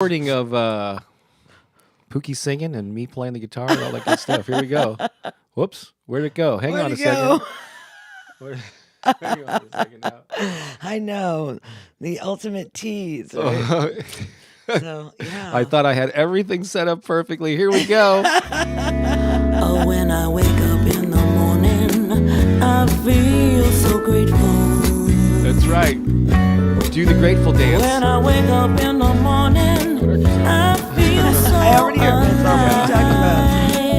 Recording of Pooki singing and me playing the guitar and all that good stuff. Here we go. Whoops, where'd it go? Hang on a second. Hang on a second now. I know, the ultimate tease. Right? So yeah. I thought I had everything set up perfectly. Here we go. Oh, when I wake up in the morning, I feel so grateful. That's right. Do the grateful dance. When I wake up in the morning, I feel so I already heard this song. What are you talking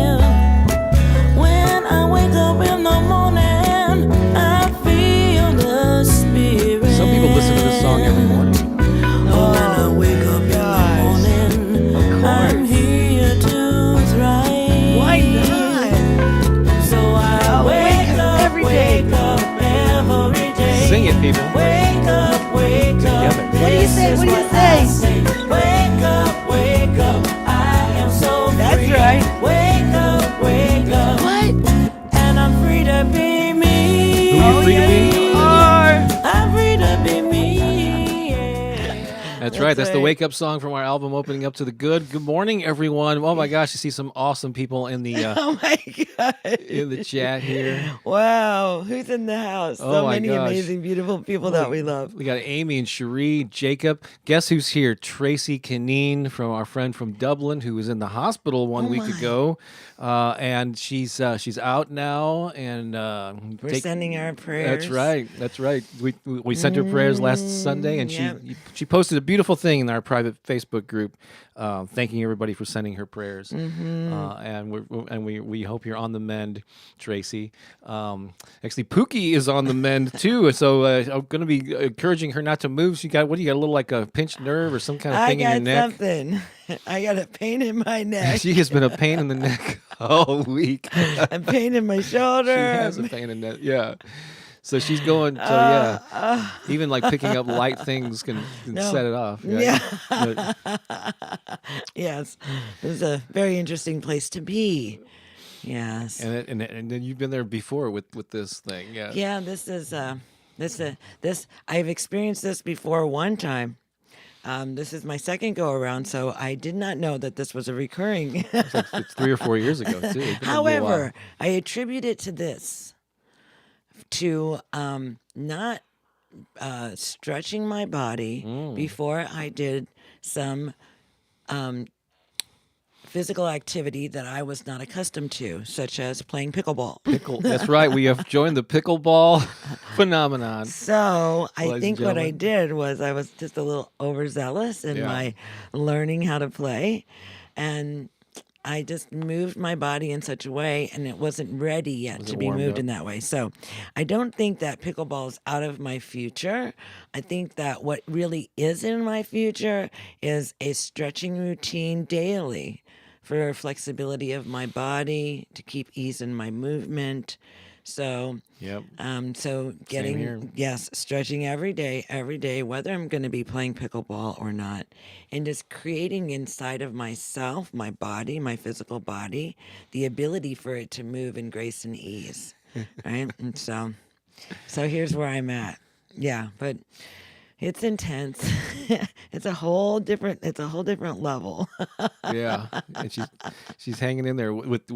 alive. When I wake up in the morning, I feel the spirit. Some people listen to this song every morning. Oh, when I wake up in the morning, I'm here to thrive. Why not? So I wake up every day. Wake up every day. Sing it, people. Wake up, wake up. Together. What do you say? What do you say? Wake up, I am so free. That's right. Wake up. What? And I'm free to be me. Who are you free to be? You are. I'm free to be me. Yeah. That's right. That's the right. wake up song from our album Opening Up to the Good. Good morning, everyone. Oh my gosh, I see some awesome people in the Oh my God. in the chat here. Wow. Who's in the house? Oh So my many gosh. amazing, beautiful people that we love. We got Amy and Cherie, Jacob. Guess who's here? Tracy Canine from our friend from Dublin, who was in the hospital one week ago, and she's out now. And We're sending our prayers. That's right. That's right. We sent her prayers last Sunday, and yep. she posted a beautiful thing in our private Facebook group, thanking everybody for sending her prayers. And we hope you're on the mend, Tracy. Actually, Pooki is on the mend too. So I'm going to be encouraging her not to move. She got a little like a pinched nerve or some kind of thing in your neck. Something. I got a pain in my neck. She has been a pain in the neck all week. A pain in my shoulder. She has a pain in that. Yeah. So she's going. So yeah, even like picking up light things can set it off. Yeah. But- Yes. It was a very interesting place to be. Yes. and then you've been there before with this thing. Yeah. Yeah, this is this I've experienced this before one time. This is my second go around, so I did not know that this was a recurring. It's 3 or 4 years ago too. It's been a little However, while. I attribute it to this, to not stretching my body before I did some physical activity that I was not accustomed to, such as playing pickleball. That's right. We have joined the pickleball phenomenon. So I Ladies and think what I gentlemen. did was I was just a little overzealous in Yeah. my learning how to play, and I just moved my body in such a way, and it wasn't ready yet to be warmed moved up. in that way. So I don't think that pickleball is out of my future. I think that what really is in my future is a stretching routine daily for flexibility of my body, to keep ease in my movement. So Yep. so here. stretching every day, whether I'm going to be playing pickleball or not, and just creating inside of myself, my body, my physical body, the ability for it to move in grace and ease, right? And so here's where I'm at. Yeah, but it's intense. It's a whole different level. Yeah, and she's hanging in there with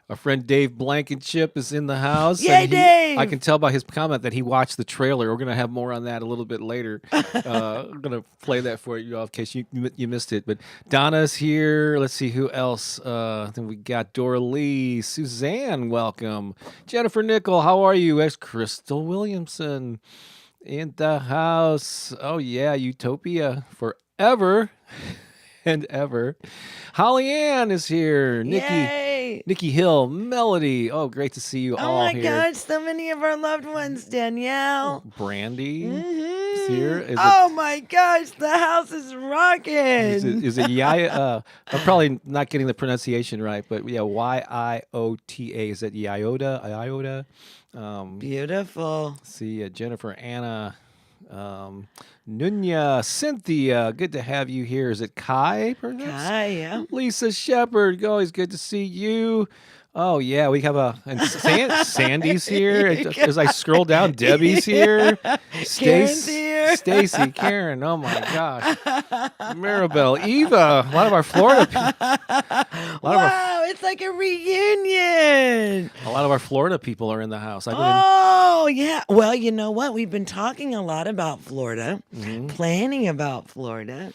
our friend Dave Blankenship is in the house. Yay, and Dave! I can tell by his comment that he watched the trailer. We're gonna have more on that a little bit later. I'm gonna play that for you all in case you missed it. But Donna's here. Let's see who else. Then we got Dora Lee, Suzanne. Welcome, Jennifer Nickel. How are you? Ex Crystal Williamson. In the house. Oh, yeah. Utopia forever and ever. Holly Ann is here. Yay! Nikki Hill. Melody. Oh, great to see you Oh all my here. God, so many of our loved ones, Danielle. Brandy is here. Is Oh my gosh, the house is rocking. is it Yaya? I'm probably not getting the pronunciation right, but yeah, Yiota. Is that Iota? Iota? Beautiful. See Jennifer, Anna, Nunya, Cynthia. Good to have you here. Is it Kai? Perhaps? Hi, yeah. Lisa Shepherd. Always good to see you. Oh yeah, we have and Sandy's here. As I scroll down, Debbie's here. Karen's here. here. Stacy, Karen, oh my gosh. Maribel, Eva, a lot of our Florida Wow, it's like a reunion. people are in the house. Oh, yeah. Well, you know what? We've been talking a lot about Florida, Mm-hmm. planning about Florida.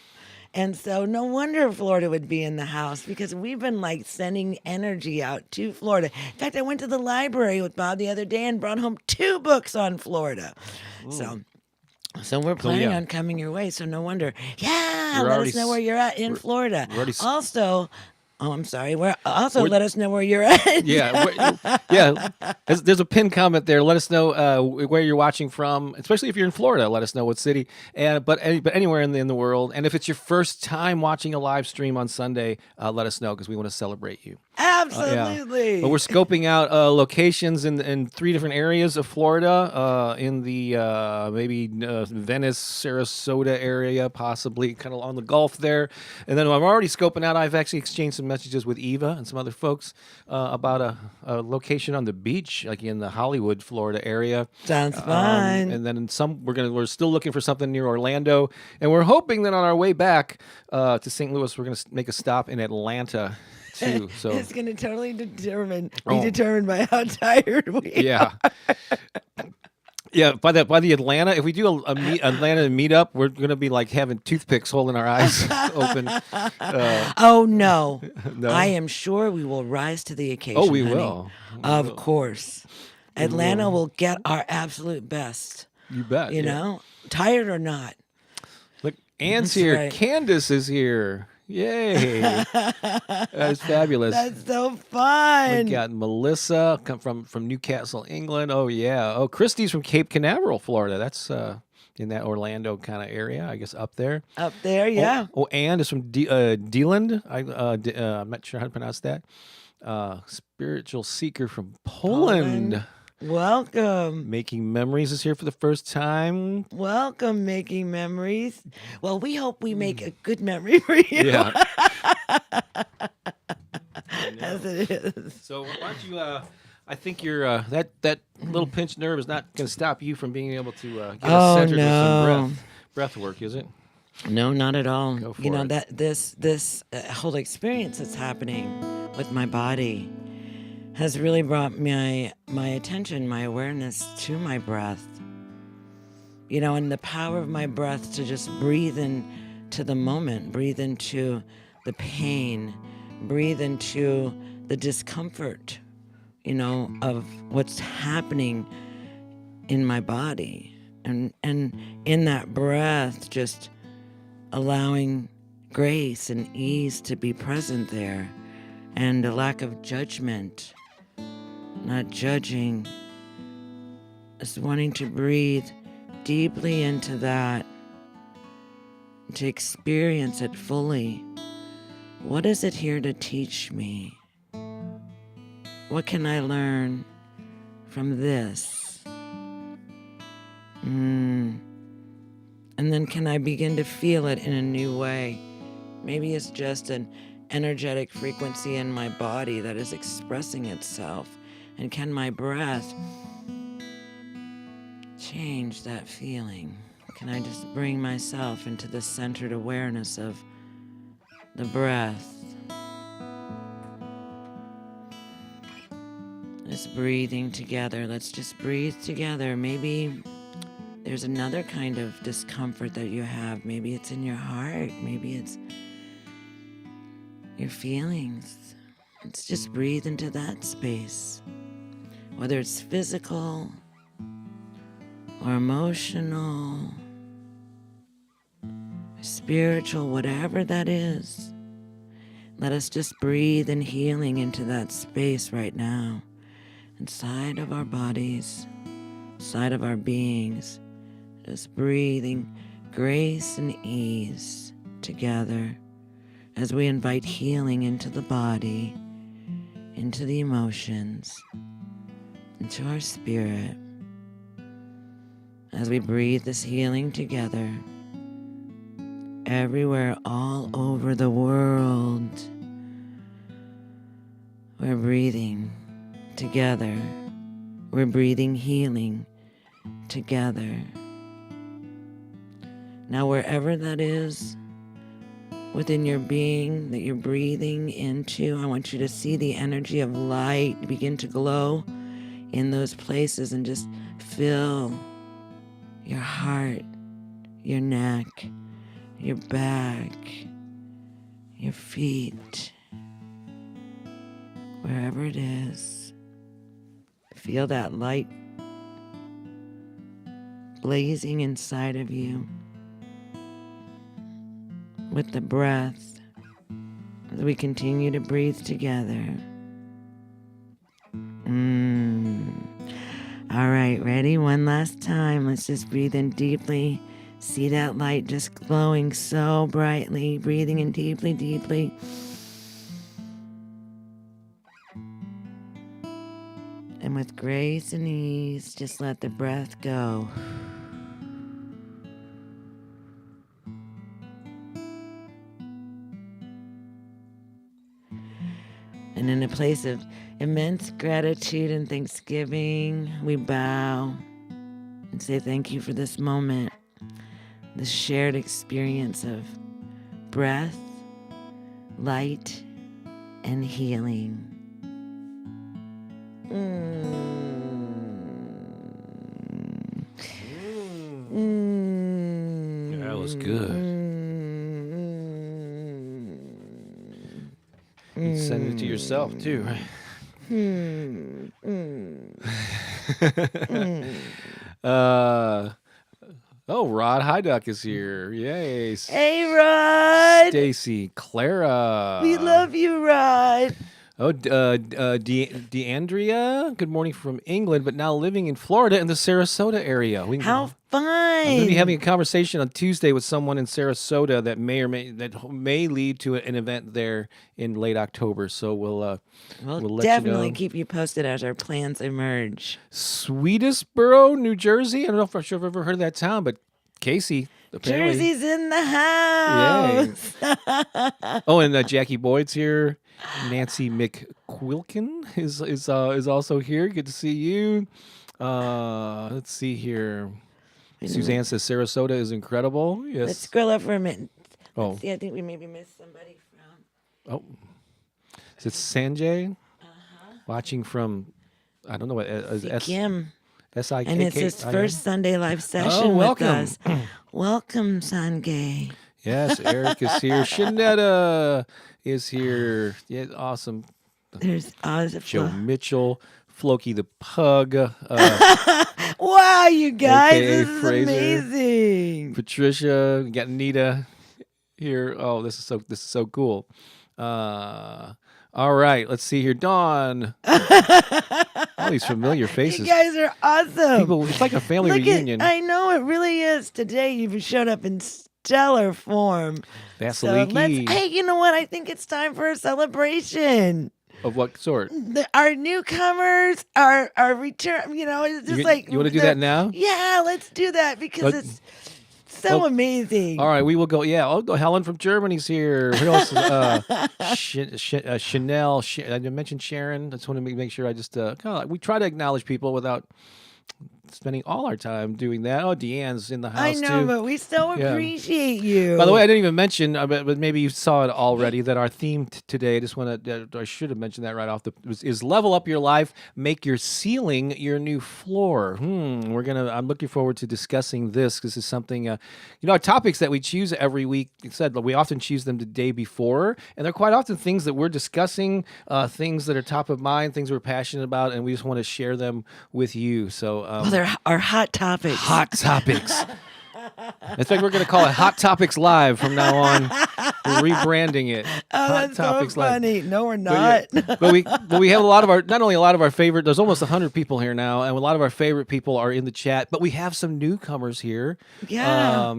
And so no wonder Florida would be in the house because we've been like sending energy out to Florida. In fact, I went to the library with Bob the other day and brought home 2 books on Florida. So we're planning on coming your way. So no wonder. Yeah, let us know where you're at in Florida. Also, I'm sorry. Let us know where you're at. Yeah. There's a pinned comment there. Let us know where you're watching from, especially if you're in Florida. Let us know what city, but anywhere in the world. And if it's your first time watching a live stream on Sunday, let us know because we want to celebrate you. Absolutely. But we're scoping out locations in 3 different areas of Florida, in the maybe Venice, Sarasota area, possibly kind of on the Gulf there. And then I'm already scoping out. I've actually exchanged some messages with Eva and some other folks about a location on the beach, like in the Hollywood, Florida area. Sounds fun. And then we're still looking for something near Orlando, and we're hoping that on our way back to St. Louis, we're going to make a stop in Atlanta. Too, so it's going to totally be determined by how tired we are. Yeah, by the Atlanta, if we do Atlanta meetup, we're going to be like having toothpicks holding our eyes open. Oh, no. No? I am sure we will rise to the occasion. Oh, we honey. will. Of course. Atlanta will get our absolute best. You bet. You know, tired or not. Look, Anne's That's here. right. Candace is here. Yay. That's fabulous. That's so fun. We got Melissa come from Newcastle, England. Oh, yeah. Oh, Christy's from Cape Canaveral, Florida. That's in that Orlando kind of area, I guess, up there. Up there, yeah. Oh, Anne is from Deland. I'm not sure how to pronounce that. Spiritual seeker from Poland. Welcome. Making Memories is here for the first time. Welcome, Making Memories. Well, we hope we make a good memory for you. Yeah. As it is. So why don't you? I think you're that little pinched nerve is not going to stop you from being able to get us centered with some breath work, is it? No, not at all. Go for you know it. that this whole experience that's happening with my body has really brought my attention, my awareness to my breath. You know, and the power of my breath to just breathe into the moment, breathe into the pain, breathe into the discomfort, you know, of what's happening in my body. And in that breath, just allowing grace and ease to be present there, and a lack of judgment, not judging, just wanting to breathe deeply into that, to experience it fully. What is it here to teach me? What can I learn from this? And then can I begin to feel it in a new way? Maybe it's just an energetic frequency in my body that is expressing itself. And can my breath change that feeling? Can I just bring myself into the centered awareness of the breath? Just breathing together. Let's just breathe together. Maybe there's another kind of discomfort that you have. Maybe it's in your heart. Maybe it's your feelings. Let's just breathe into that space. Whether it's physical or emotional, or spiritual, whatever that is, let us just breathe in healing into that space right now, inside of our bodies, inside of our beings, just breathing grace and ease together as we invite healing into the body, into the emotions, into our spirit. As we breathe this healing together, everywhere, all over the world, we're breathing together. We're breathing healing together. Now, wherever that is within your being that you're breathing into, I want you to see the energy of light begin to glow in those places and just feel your heart, your neck, your back, your feet, wherever it is. Feel that light blazing inside of you with the breath as we continue to breathe together. All right, ready? One last time. Let's just breathe in deeply. See that light just glowing so brightly. Breathing in deeply, deeply. And with grace and ease, just let the breath go. And in a place of immense gratitude and thanksgiving, we bow and say thank you for this moment, this shared experience of breath, light, and healing. That was good. You send it to yourself too, right? Rod Hyduck is here. Yay. Hey, Rod. Stacy, Clara. We love you, Rod. Deandria, good morning from England, but now living in Florida in the Sarasota area. How fun! I'm going to be having a conversation on Tuesday with someone in Sarasota that may lead to an event there in late October. So we'll let definitely you know. Keep you posted as our plans emerge. Sweetesboro, New Jersey. I don't know if I've ever heard of that town, but Casey. Apparently. Jersey's in the house. Oh, and Jackie Boyd's here. Nancy McQuilkin is also here. Good to see you. Let's see here. Suzanne says Sarasota is incredible. Yes. Let's scroll up for a minute. Oh. Let's see, I think we maybe missed somebody from. Oh. Is it Sanjay? Watching from, I don't know what. Kim. S-I-K-K. And it's his first Sunday live session with us. Welcome, Sanjay. Yes, Eric is here. Shanetta is here. Yeah, awesome. There's Joe Mitchell, Floki the Pug. Wow, you guys, AKA this is Fraser, amazing. Patricia, we got Nita here. Oh, this is so cool. All right, let's see here. Dawn. All these familiar faces. You guys are awesome. People, it's like a family reunion. I know it really is. Today you've showed up in stellar form. Vasiliki. Hey, you know what? I think it's time for a celebration. Of what sort? Our newcomers, our return. You know, it's just you want to do that now? Yeah, let's do that because it's so amazing. All right, we will go. Yeah, Helen from Germany's here. Who else? Chanel. I mentioned Sharon. I just want to make sure I just we try to acknowledge people without spending all our time doing that. Oh, Deanne's in the house I know, too. but we so appreciate you. By the way, I didn't even mention, but maybe you saw it already, that our theme today, I should have mentioned that right off is level up your life, make your ceiling your new floor. I'm looking forward to discussing this. This is something, our topics that we choose every week, we often choose them the day before, and they're quite often things that we're discussing, things that are top of mind, things we're passionate about, and we just want to share them with you. So, they're our hot topics. Hot topics. In fact, we're going to call it Hot Topics Live from now on. We're rebranding it. Oh, Hot that's Topics so funny. Live. No, we're not. But we have not only a lot of our favorite, there's almost 100 people here now, and a lot of our favorite people are in the chat, but we have some newcomers here. Yeah.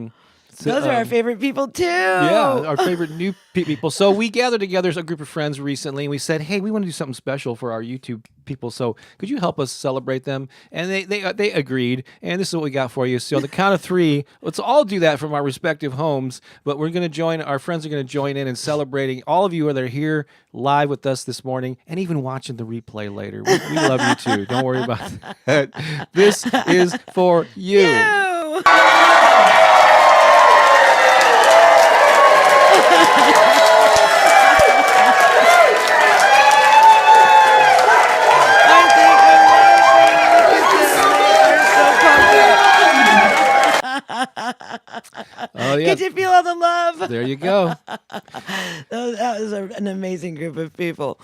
Those are our favorite people too. Yeah, our favorite new people. So we gathered together as a group of friends recently, and we said, "Hey, we want to do something special for our YouTube people. So could you help us celebrate them?" And they agreed. And this is what we got for you. So on the count of 3, let's all do that from our respective homes. But we're going to join. Our friends are going to join in celebrating all of you that are here live with us this morning, and even watching the replay later. We love you too. Don't worry about that. This is for you. get to feel all the love. There you go. That was an amazing group of people.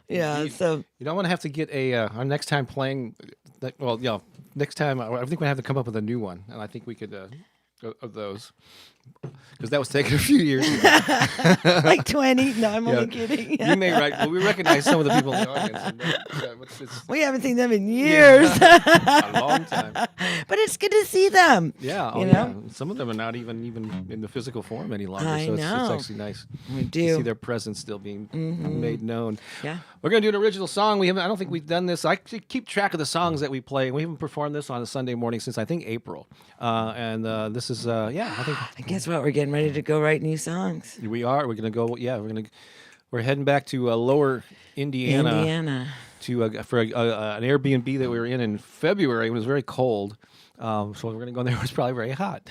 Yeah. So You don't want to have to get our next time playing. Well, yeah, next time I think we have to come up with a new one, and I think we could of those. Because that was taking a few years. like 20. No, I'm only kidding. You may right. Well, we recognize some of the people in the audience. We haven't seen them in years. A long time. But it's good to see them. Yeah. You Oh, know? yeah. Some of them are not even in the physical form any longer. I So it's know. actually nice We to do. see their presence still being made known. Yeah. We're gonna do an original song. I don't think we've done this. I actually keep track of the songs that we play. We haven't performed this on a Sunday morning since I think April. And this is I think And guess what? We're getting ready to go write new songs. we are. We're gonna go. Yeah, we're heading back to Lower Indiana. To for an Airbnb that we were in February. It was very cold. So we're going to go there. It was probably very hot.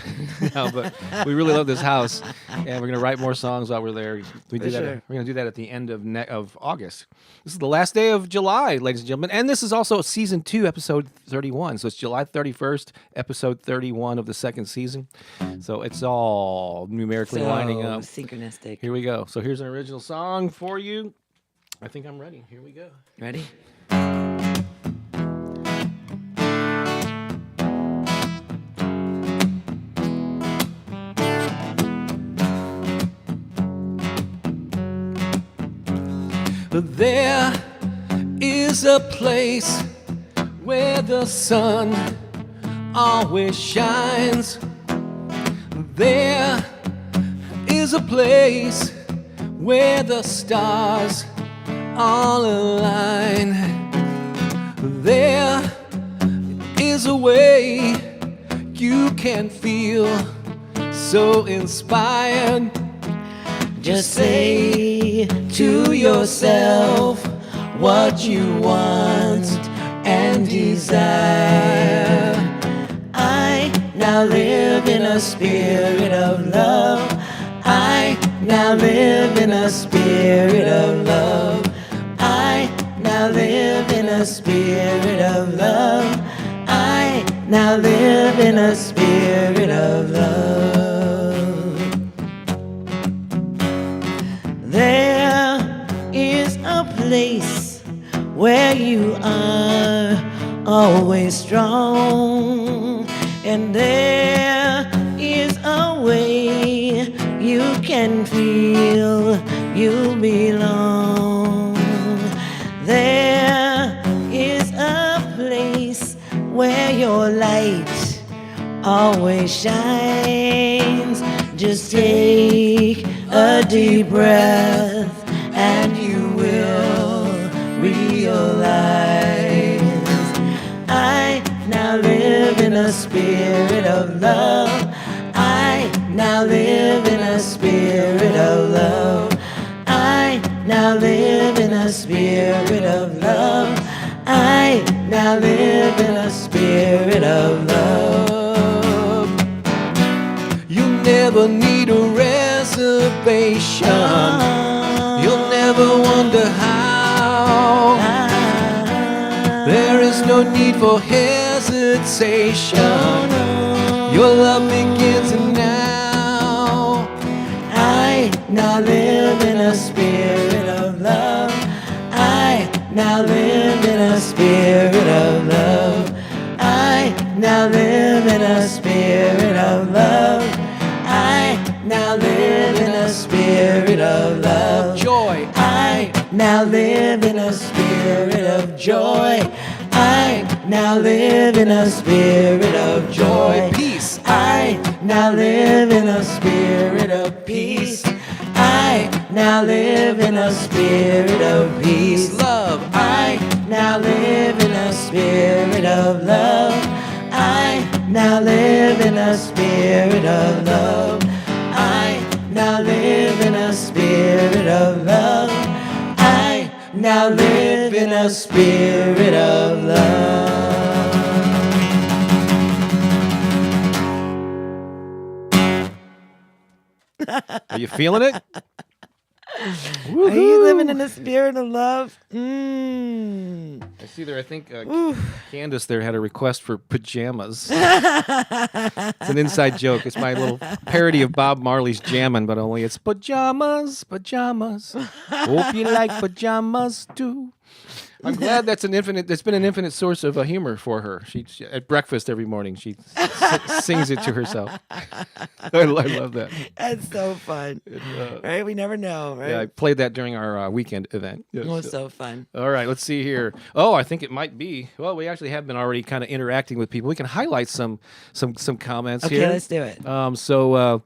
No, but we really love this house, and we're going to write more songs while we're there. We do that. sure. We're going to do that at the end of August. This is the last day of July, ladies and gentlemen, and this is also season 2, episode 31. So it's July 31st, episode 31 of the second season. So it's all numerically lining up. Synchronistic. Here we go. So here's an original song for you. I think I'm ready. Here we go. Ready? There is a place where the sun always shines. There is a place where the stars all align. There is a way you can feel so inspired. Just say to yourself what you want and desire. I now live in a spirit of love. I now live in a spirit of love. I now live in a spirit of love. I now live in a spirit of love. There is a place where you are always strong, and there is a way you can feel you belong. There is a place where your light always shines. Just take a deep breath and you will realize I now live in a spirit of love. I now live in a spirit of love. I now live in a spirit of love. I now live in a spirit of love. You never need a reservation. You'll never wonder how. There is no need for hesitation. Your love begins now. I now live in a spirit of love. I now live in a spirit of love. I now live in a spirit of love. I now live in a spirit of love. Joy. I now live in a spirit of joy. I now live in a spirit of joy. Peace. I now live in a spirit of peace. I now live in a spirit of peace. Love. I now live in a spirit of love. I now live in a spirit of love. I now live in a spirit of love. I now live in a spirit of love. Are you feeling it? Are you living in the spirit of love? Mm. I see there. I think Candace there had a request for pajamas. It's an inside joke. It's my little parody of Bob Marley's Jammin', but only it's pajamas, pajamas. Hope you like pajamas too. I'm glad that's been an infinite source of humor for her. She at breakfast every morning she sings it to herself. I love that. That's so fun. Right? We never know, right? Yeah, I played that during our weekend event. Yeah, It was so fun. all right, let's see here. Oh, I think it might be. Well, we actually have been already kind of interacting with people. We can highlight some comments Okay, here. let's do it. So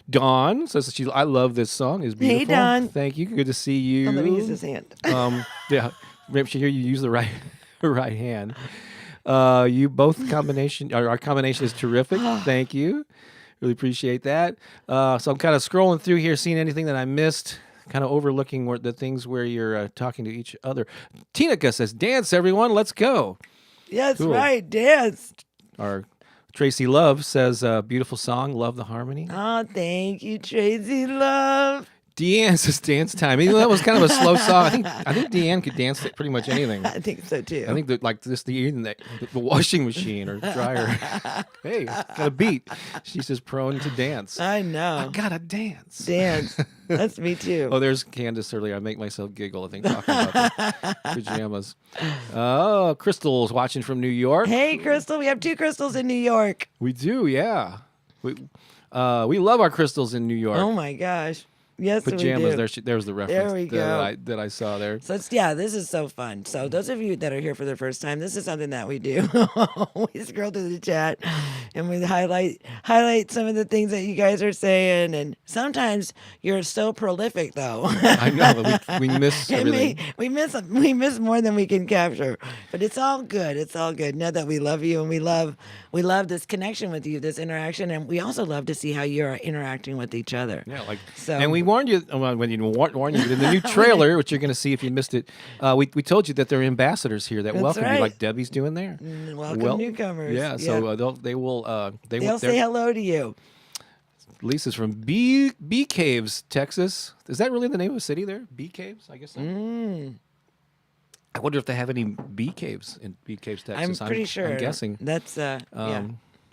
Dawn says I love this song. It's beautiful. Hey, Dawn. Thank you. Good to see you. Oh, let me use this hand. Yeah, maybe she hear you use the right hand. You both combination. Our combination is terrific. Thank you. Really appreciate that. So I'm kind of scrolling through here, seeing anything that I missed. Kind of overlooking the things where you're talking to each other. Tinica says, "Dance, everyone, let's go." Yes, Cool. right. Dance. Our Tracy Love says, "Beautiful song, love the harmony." Oh, thank you, Tracy Love. Deanne says, "Dance time." Even though that was kind of a slow song, I think Deanne could dance to pretty much anything. I think so too. I think that like just even the washing machine or dryer. Hey, got a beat. She's just prone to dance. I know. I gotta dance. Dance. That's me too. Oh, there's Candace earlier. I make myself giggle, I think, talking about the pajamas. Oh, Crystal's watching from New York. Hey, Crystal. We have 2 Crystals in New York. We do, yeah. We love our Crystals in New York. Oh my gosh. Yes, Pajamas. we do. There's the reference There we go. that I saw there. So this is so fun. So those of you that are here for the first time, this is something that we do. We scroll through the chat and we highlight some of the things that you guys are saying. And sometimes you're so prolific, though. I know, but we miss everything. We miss more than we can capture. But it's all good. It's all good. Know that we love you and we love this connection with you, this interaction, and we also love to see how you're interacting with each other. Yeah, So- and we warned you when you warned you in the new trailer, which you're going to see if you missed it. We told you that there are ambassadors here that That's welcome you, right. like Debbie's doing there. Welcome newcomers. Yeah, so they'll say hello to you. Lisa's from Bee Caves, Texas. Is that really the name of a city there? Bee Caves, I guess. So. I wonder if they have any bee caves in Bee Caves, Texas. I'm pretty sure. I'm guessing. That's yeah.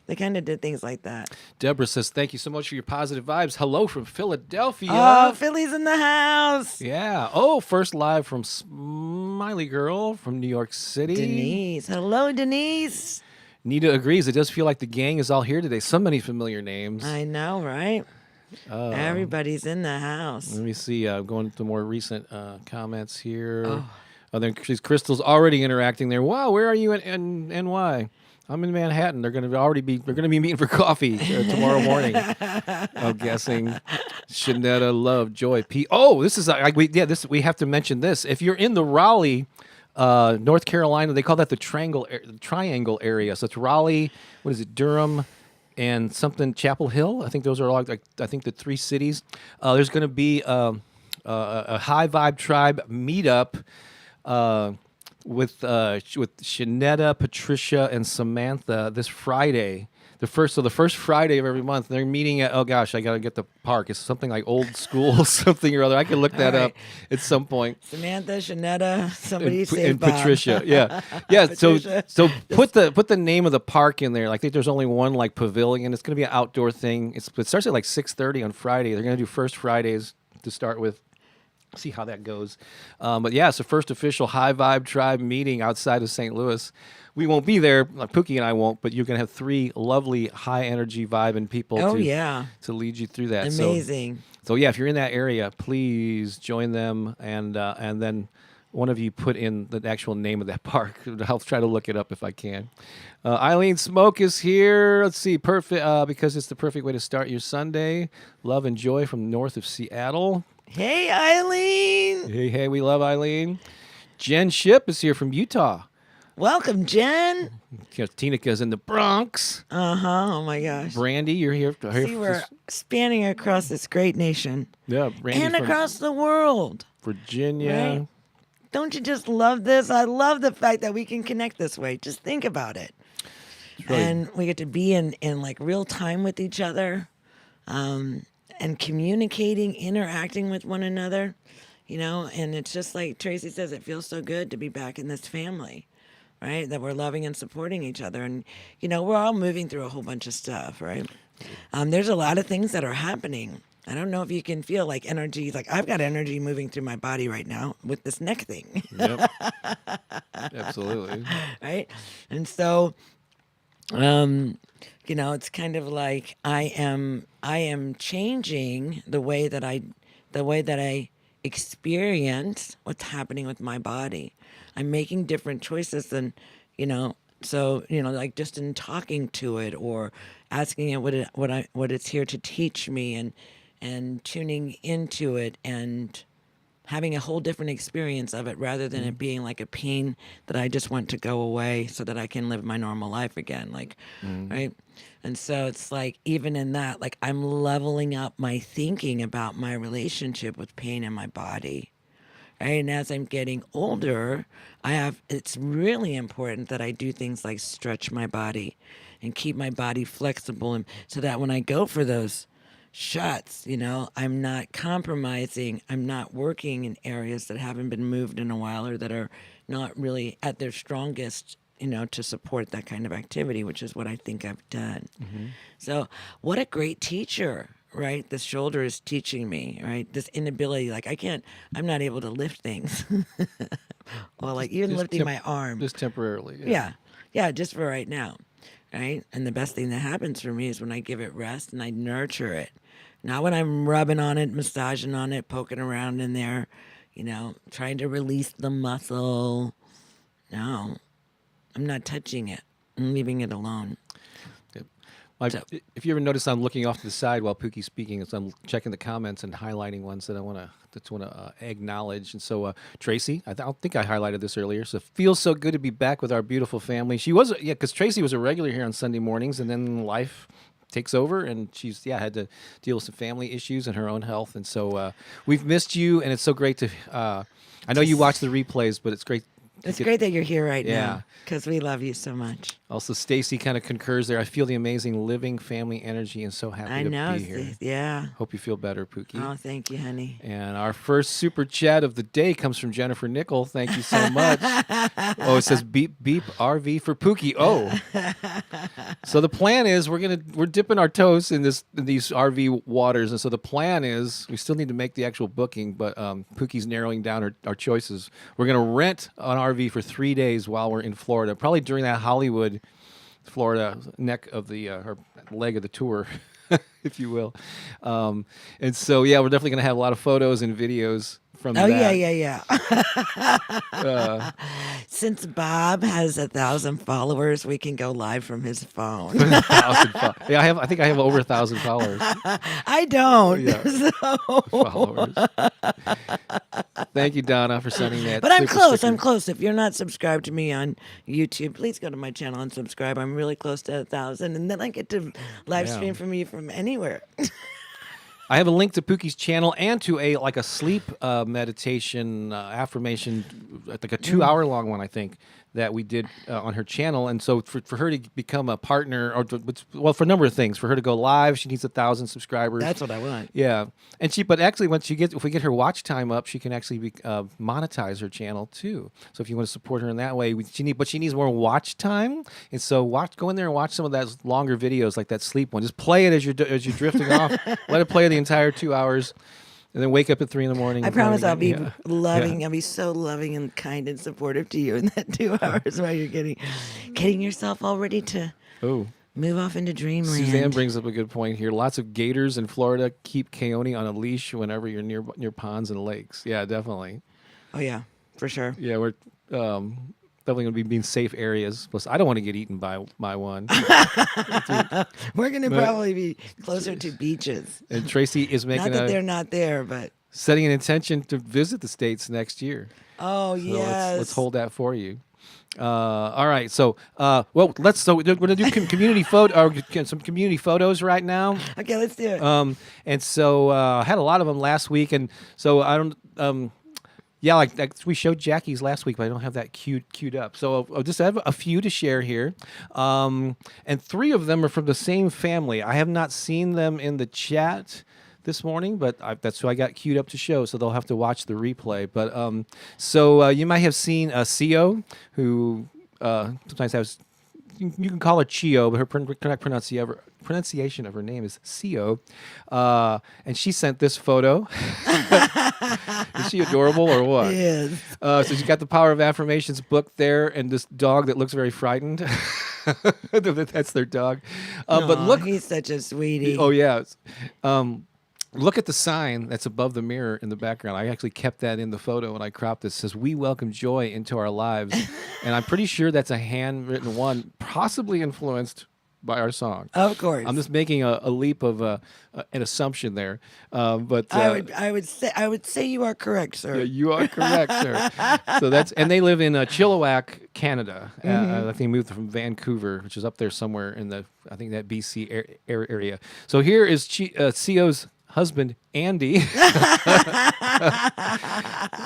They kind of did things like that. Deborah says, "Thank you so much for your positive vibes. Hello from Philadelphia." Oh, Philly's in the house. Yeah. Oh, first live from Smiley Girl from New York City. Denise. Hello, Denise. Nita agrees. It does feel like the gang is all here today. So many familiar names. I know, right? Everybody's in the house. Let me see. Going to more recent comments here. Oh, then Crystal's already interacting there. Wow, where are you in NY? I'm in Manhattan. They're going to be meeting for coffee tomorrow morning. I'm guessing. Shanetta, love, joy, Pete. Oh, this is we have to mention this. If you're in the Raleigh, North Carolina, they call that the triangle area. So it's Raleigh. What is it? Durham and something Chapel Hill. I think those are all I think the 3 cities. There's going to be a High Vibe Tribe meetup. With Shanetta, Patricia, and Samantha this Friday, the first Friday of every month. They're meeting at, oh gosh, I gotta get the park. It's something like Old School, something or other. I can look that up at some point. Samantha, Shanetta, somebody and, say and Bob. Patricia, yeah. Patricia. So put the name of the park in there. Like I think there's only one like pavilion. It's gonna be an outdoor thing. It starts at like 6:30 on Friday. They're gonna do first Fridays to start with. See how that goes. But yeah, it's the first official High Vibe Tribe meeting outside of St. Louis. We won't be there, like Pookie and I won't, but you're going to have 3 lovely high energy vibing people to lead you through that. Amazing. So yeah, if you're in that area, please join them and then one of you put in the actual name of that park. I'll try to look it up if I can. Eileen Smoke is here. Let's see, perfect because it's the perfect way to start your Sunday. Love and joy from north of Seattle. Hey, Eileen. Hey, we love Eileen. Jen Ship is here from Utah. Welcome, Jen. Tinica's in the Bronx. Oh my gosh. Brandy, you're here. See, we're spanning across this great nation. Yeah, Brandy and from across the world. Virginia. Right? Don't you just love this? I love the fact that we can connect this way. Just think about it. Really, and we get to be in like real time with each other. and communicating, interacting with one another, and it's just like Tracy says, it feels so good to be back in this family, right? That we're loving and supporting each other. And, we're all moving through a whole bunch of stuff, right? There's a lot of things that are happening. I don't know if you can feel like energy, like I've got energy moving through my body right now with this neck thing. Yep. Absolutely. Right? And so, it's kind of like I am changing the way that I experience what's happening with my body. I'm making different choices than, like just in talking to it or asking it what it's here to teach me and tuning into it and having a whole different experience of it rather than it being like a pain that I just want to go away so that I can live my normal life again. Right? And so it's like, even in that, like I'm leveling up my thinking about my relationship with pain in my body. Right? And as I'm getting older, it's really important that I do things like stretch my body and keep my body flexible, and so that when I go for those shots, I'm not compromising. I'm not working in areas that haven't been moved in a while or that are not really at their strongest, to support that kind of activity, which is what I think I've done. So what a great teacher, right? This shoulder is teaching me, right? This inability, like I'm not able to lift things. Well, like even Just lifting my arm. Just temporarily. Yeah, just for right now. Right? And the best thing that happens for me is when I give it rest and I nurture it. Not when I'm rubbing on it, massaging on it, poking around in there, trying to release the muscle. No, I'm not touching it. I'm leaving it alone. If you ever notice, I'm looking off to the side while Pookie's speaking, so I'm checking the comments and highlighting ones that I want to acknowledge. And so, Tracy, I don't think I highlighted this earlier. So, feels so good to be back with our beautiful family. She was, because Tracy was a regular here on Sunday mornings, and then life takes over, and she's had to deal with some family issues and her own health. And so, we've missed you, and it's so great to. I know you watch the replays, but it's great. It's great that you're here right Yeah. now because we love you so much. Also, Stacy kind of concurs there. I feel the amazing living family energy and so happy to be here. Yeah. Hope you feel better, Pookie. Oh, thank you, honey. And our first super chat of the day comes from Jennifer Nickel. Thank you so much. Oh, it says beep beep RV for Pookie. Oh, so the plan is we're dipping our toes in these RV waters, and so the plan is we still need to make the actual booking, but Pookie's narrowing down our choices. We're gonna rent an RV for 3 days while we're in Florida, probably during that Hollywood, Florida neck of the her leg of the tour. If you will. And so, we're definitely going to have a lot of photos and videos from that. Yeah. Since Bob has 1,000 followers, we can go live from his phone. 1,000 I think I have over 1,000 followers. I don't. Yeah. Followers. Thank you, Donna, for sending that. But I'm close. sticker. I'm close. If you're not subscribed to me on YouTube, please go to my channel and subscribe. I'm really close to 1,000, and then I get to live stream from you from anywhere. I have a link to Pookie's channel and to a sleep meditation affirmation, like a 2-hour long one, I think, that we did on her channel. And so for her to become a partner, for a number of things, for her to go live, she needs 1,000 subscribers. That's what I want. Yeah, and but actually, if we get her watch time up, she can actually monetize her channel too. So if you want to support her in that way, she needs more watch time. And so go in there and watch some of those longer videos, like that sleep one. Just play it as you're drifting off. Let it play the entire 2 hours. And then wake up at 3 a.m. I promise I'll be loving. I'll be so loving and kind and supportive to you in that 2 hours while you're getting yourself all ready to move off into dreamland. Suzanne brings up a good point here. Lots of gators in Florida. Keep coyote on a leash whenever you're near ponds and lakes. Yeah, definitely. Oh yeah, for sure. Yeah, we're definitely going to be in safe areas. Plus, I don't want to get eaten by one. We're going to probably be closer to beaches. And Tracy is making not that they're not there, but setting an intention to visit the States next year. Oh, so yes. Let's hold that for you. All right. So, we're going to do community some community photos right now. Okay, let's do it. And so I had a lot of them last week, and so I don't. Like we showed Jackie's last week, but I don't have that queued up. So I'll just have a few to share here. And 3 of them are from the same family. I have not seen them in the chat. this morning, but that's who I got queued up to show, so they'll have to watch the replay. But so you might have seen CO, who sometimes has. You can call her Chio, but her correct pronunciation of her name is CO. And she sent this photo. Is she adorable or what? Yes. So she's got the Power of Affirmations book there, and this dog that looks very frightened. That's their dog. But Aw, look, he's such a sweetie. oh yeah. Look at the sign that's above the mirror in the background. I actually kept that in the photo when I cropped this. It says, "We welcome joy into our lives." And I'm pretty sure that's a handwritten one, possibly influenced by our song. Of course. I'm just making a leap of an assumption there. But I would say you are correct, sir. yeah, you are correct, sir. So and they live in Chilliwack, Canada. I think they moved from Vancouver, which is up there somewhere in I think that BC area. So here is CO's husband, Andy,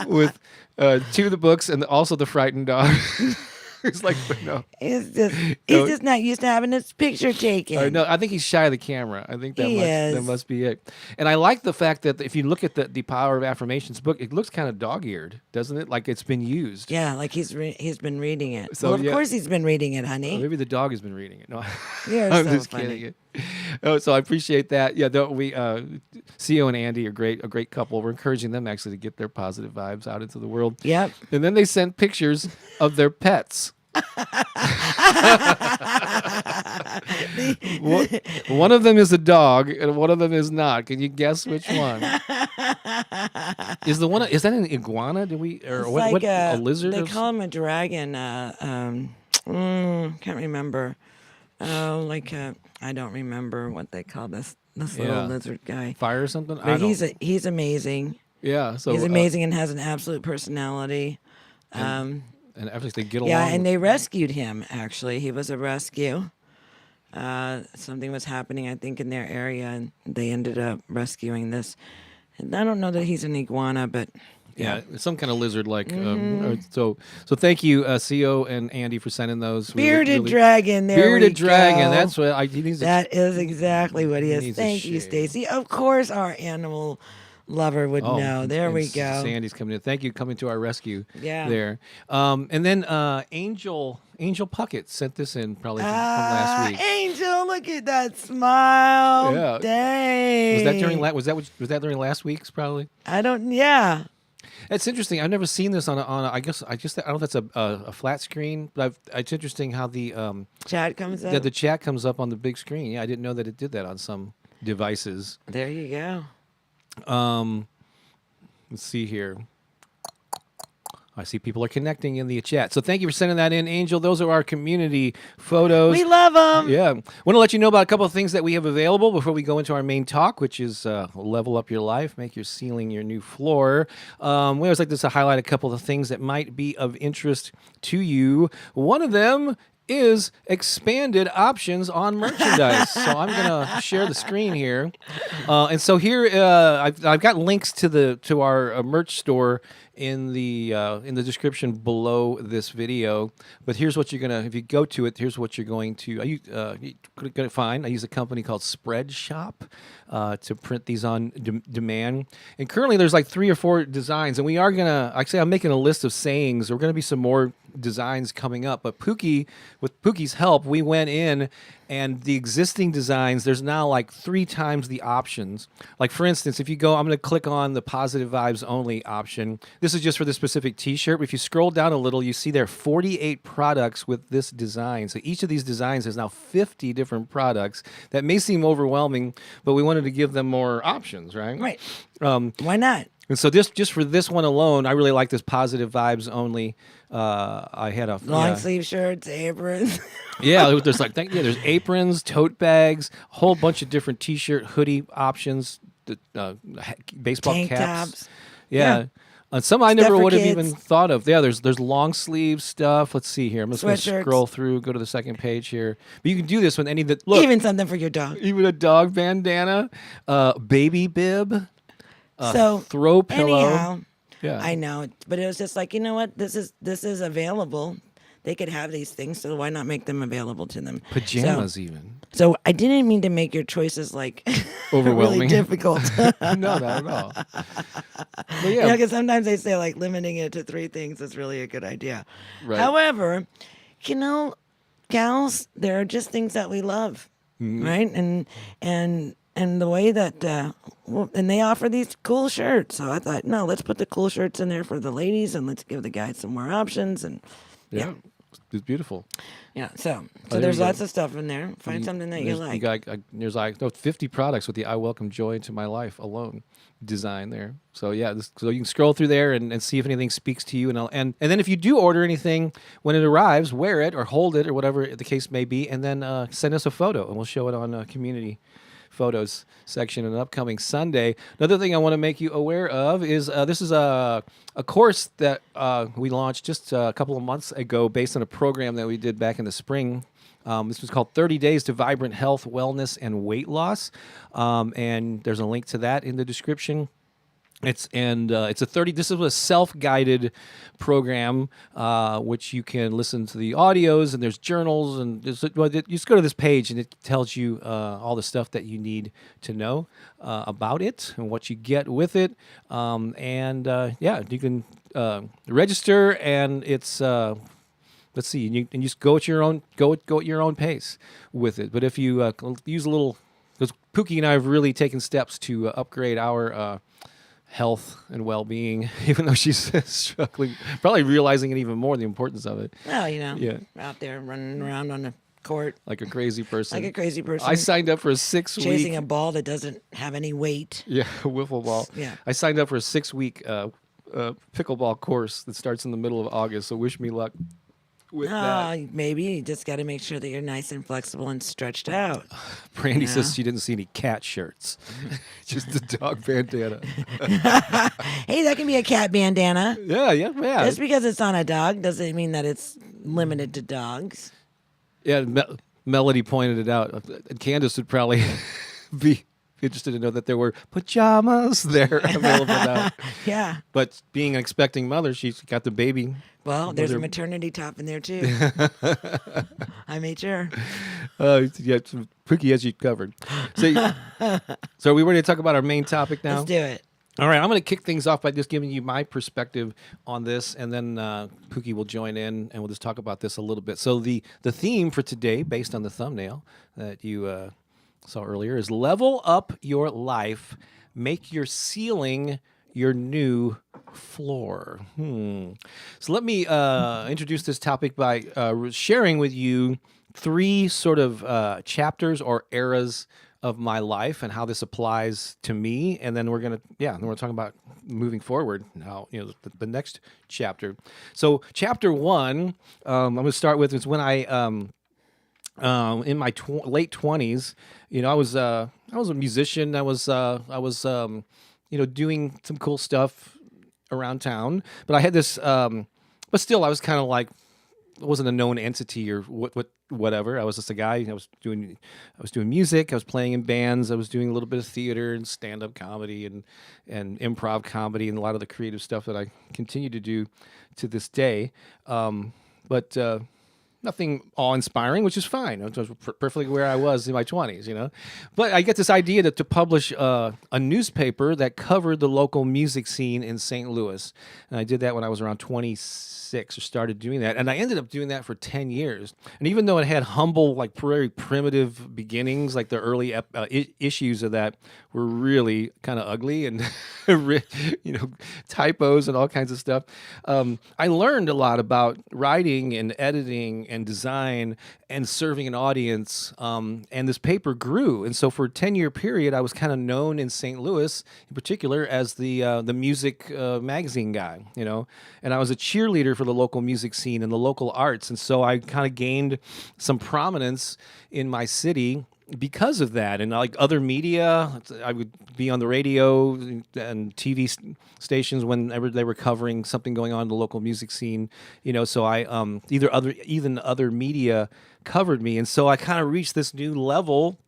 with two of the books and also the frightened dog. It's like, no. He's just not used to having his picture taken. No, I think he's shy of the camera. I think He that is. must be it. And I like the fact that if you look at the Power of Affirmations book, it looks kind of dog-eared, doesn't it? Like it's been used. Yeah, like he's been reading it. So, well, of yeah. course he's been reading it, Or honey. maybe the dog has been reading it. No, You're I'm so just funny. kidding. Oh, so I appreciate that. Yeah, CO and Andy are a great couple. We're encouraging them actually to get their positive vibes out into the world. Yep. And then they sent pictures of their pets. One of them is a dog, and one of them is not. Can you guess which one? Is that an iguana? It's What like a lizard? They or call him a dragon. Can't remember. Oh, I don't remember what they call this Yeah. little lizard guy. fire or something? But he's amazing. yeah. So He's amazing and has an absolute personality. and actually they get Yeah, along. and they rescued him, actually. He was a rescue. Something was happening, I think, in their area, and they ended up rescuing this. And I don't know that he's an iguana, but Yeah, some kind of lizard like. So thank you, CO and Andy, for sending those. We bearded really- dragon. There Bearded we dragon. go. That's what he needs. That is exactly what he is. needs a Thank you, shave. Stacy. Of course, our animal lover would know. There and we go. Sandy's coming in. Thank you, coming to our rescue. Yeah. There. And then Angel Puckett sent this in probably from last week. Angel, look at that smile. Yeah. Dang. Was that during was that during last week's probably? Yeah. It's interesting. I've never seen this on a I don't know if that's a flat screen, but it's interesting how the Chat comes up. that the chat comes up on the big screen. Yeah, I didn't know that it did that on some devices. There you go. Let's see here. I see people are connecting in the chat. So thank you for sending that in, Angel. Those are our community photos. We love them. Yeah. Want to let you know about a couple of things that we have available before we go into our main talk, which is level up your life, make your ceiling your new floor. We always like to highlight a couple of things that might be of interest to you. One of them is expanded options on merchandise. So I'm going to share the screen here. And so here I've got links to our merch store in the description below this video. But here's what you're gonna, if you go to it, here's what you're going to find. I use a company called Spreadshop to print these on demand. And currently there's like 3 or 4 designs, and we are gonna, I'm making a list of sayings. There are gonna be some more designs coming up. But Pooki, with Pooki's help, we went in, and the existing designs, there's now like 3 times the options. Like for instance, if you go, I'm going to click on the positive vibes only option. This is just for this specific t-shirt. But if you scroll down a little, you see there are 48 products with this design. So each of these designs has now 50 different products. That may seem overwhelming, but we wanted to give them more options, right? Right. Why not? And so just for this one alone, I really like this positive vibes only. I had a Long sleeve shirts, aprons. Yeah, there's there's aprons, tote bags, a whole bunch of different t-shirt, hoodie options, baseball Tank caps. tops. Yeah. Yeah. Some I never Stuff for would have kids. even thought of. Yeah, there's long sleeve stuff. Let's see here. I'm just going to Sweatshirts. scroll through, go to the second page here. But you can do this with any of the look, Even something for your dog. even a dog bandana, baby bib, So throw pillow. anyhow, Yeah. I know, but it was just like, you know what? This is available. they could have these things, so why not make them available to them? Pajamas, even. So I didn't mean to make your choices like Overwhelming. really difficult. No, not at all. But yeah, Because sometimes they say like limiting it to 3 things is really a good idea. Right. However, gals, there are just things that we love, right? And the way that and they offer these cool shirts, so I thought, no, let's put the cool shirts in there for the ladies, and let's give the guys some more options, and yeah, it's beautiful. so there there's you go. lots of stuff in there. Find something that you like. There's like 50 products with the "I welcome joy into my life" alone design there. So yeah, so you can scroll through there and see if anything speaks to you, and then if you do order anything when it arrives, wear it or hold it or whatever the case may be, and then send us a photo and we'll show it on community photos section on an upcoming Sunday. Another thing I want to make you aware of is this is a course that we launched just a couple of months ago based on a program that we did back in the spring. This was called 30 Days to Vibrant Health, Wellness, and Weight Loss. And there's a link to that in the description. It's a 30. This is a self-guided program, which you can listen to the audios, and there's journals, and you just go to this page, and it tells you all the stuff that you need to know about it and what you get with it. You can register, and it's. Let's see, and you just go at your own pace with it. But if you use a little, because Pooki and I have really taken steps to upgrade our health and well-being, even though she's struggling, probably realizing it even more, the importance of it. Well, Yeah. out there running around on the court Like a crazy person. I signed up for a 6-week chasing a ball that doesn't have any weight. Yeah, wiffle ball. Yeah. I signed up for a 6-week pickleball course that starts in the middle of August. So wish me luck with that. Maybe you just got to make sure that you're nice and flexible and stretched out. Brandy Yeah. says she didn't see any cat shirts, just the dog bandana. Hey, that can be a cat bandana. Yeah. Just because it's on a dog doesn't mean that it's limited to dogs. Yeah, Melody pointed it out. And Candace would probably be interested to know that there were pajamas there available now. Yeah. But being an expecting mother, she's got the baby. Well, there's a maternity top in there too. I made sure. Pooki has you covered. So are we ready to talk about our main topic now? Let's do it. All right, I'm going to kick things off by just giving you my perspective on this, and then Pooki will join in, and we'll just talk about this a little bit. So the theme for today, based on the thumbnail that you saw earlier, is level up your life, make your ceiling your new floor. So let me introduce this topic by sharing with you 3 sort of chapters or eras of my life and how this applies to me, and then we're talking about moving forward now. The next chapter. So chapter 1, I'm going to start with is when I in my late 20s. I was a musician. I was doing some cool stuff around town, but I had this. But still, I was kind of like, I wasn't a known entity or whatever. I was just a guy. I was doing music. I was playing in bands. I was doing a little bit of theater and stand-up comedy and improv comedy and a lot of the creative stuff that I continue to do to this day. But nothing awe-inspiring, which is fine. I was perfectly where I was in my 20s, But I get this idea to publish a newspaper that covered the local music scene in St. Louis. And I did that when I was around 26 or started doing that. And I ended up doing that for 10 years. And even though it had humble, like very primitive beginnings, like the early issues of that were really kind of ugly and, typos and all kinds of stuff. I learned a lot about writing and editing and design and serving an audience. And this paper grew. And so for a 10-year period, I was kind of known in St. Louis in particular as the music magazine guy, and I was a cheerleader for the local music scene and the local arts. And so I kind of gained some prominence in my city because of that. And like other media, I would be on the radio and TV stations whenever they were covering something going on in the local music scene, so I even other media covered me. And so I kind of reached this new level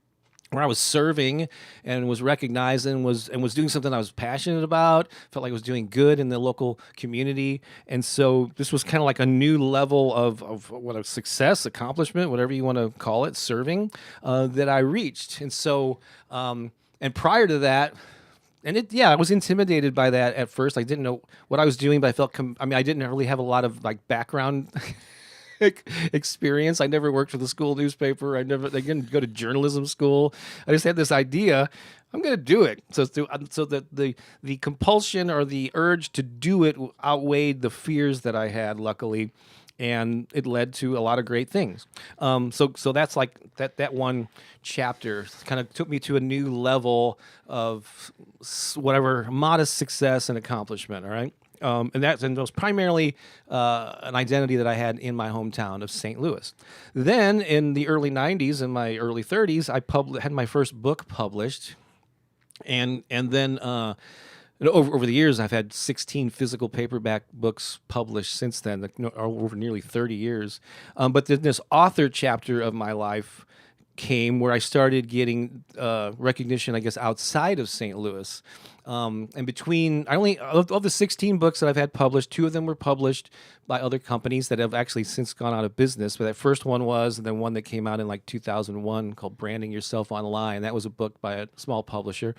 where I was serving and was recognized and was doing something I was passionate about, felt like I was doing good in the local community. And so this was kind of like a new level of what a success, accomplishment, whatever you want to call it, serving, that I reached. And so, and prior to that, I was intimidated by that at first. I didn't know what I was doing, but I felt, I didn't really have a lot of like background experience. I never worked for the school newspaper. I didn't go to journalism school. I just had this idea. I'm going to do it. So the compulsion or the urge to do it outweighed the fears that I had, luckily, and it led to a lot of great things. So that's like that one chapter kind of took me to a new level of whatever modest success and accomplishment. All right. And that was primarily an identity that I had in my hometown of St. Louis. Then in the early 90s, in my early 30s, I had my first book published. And then over the years, I've had 16 physical paperback books published since then, over nearly 30 years. But then this author chapter of my life came where I started getting recognition, I guess, outside of St. Louis. And between, of the 16 books that I've had published, 2 of them were published by other companies that have actually since gone out of business. But that first one was, and then one that came out in like 2001 called Branding Yourself Online. That was a book by a small publisher.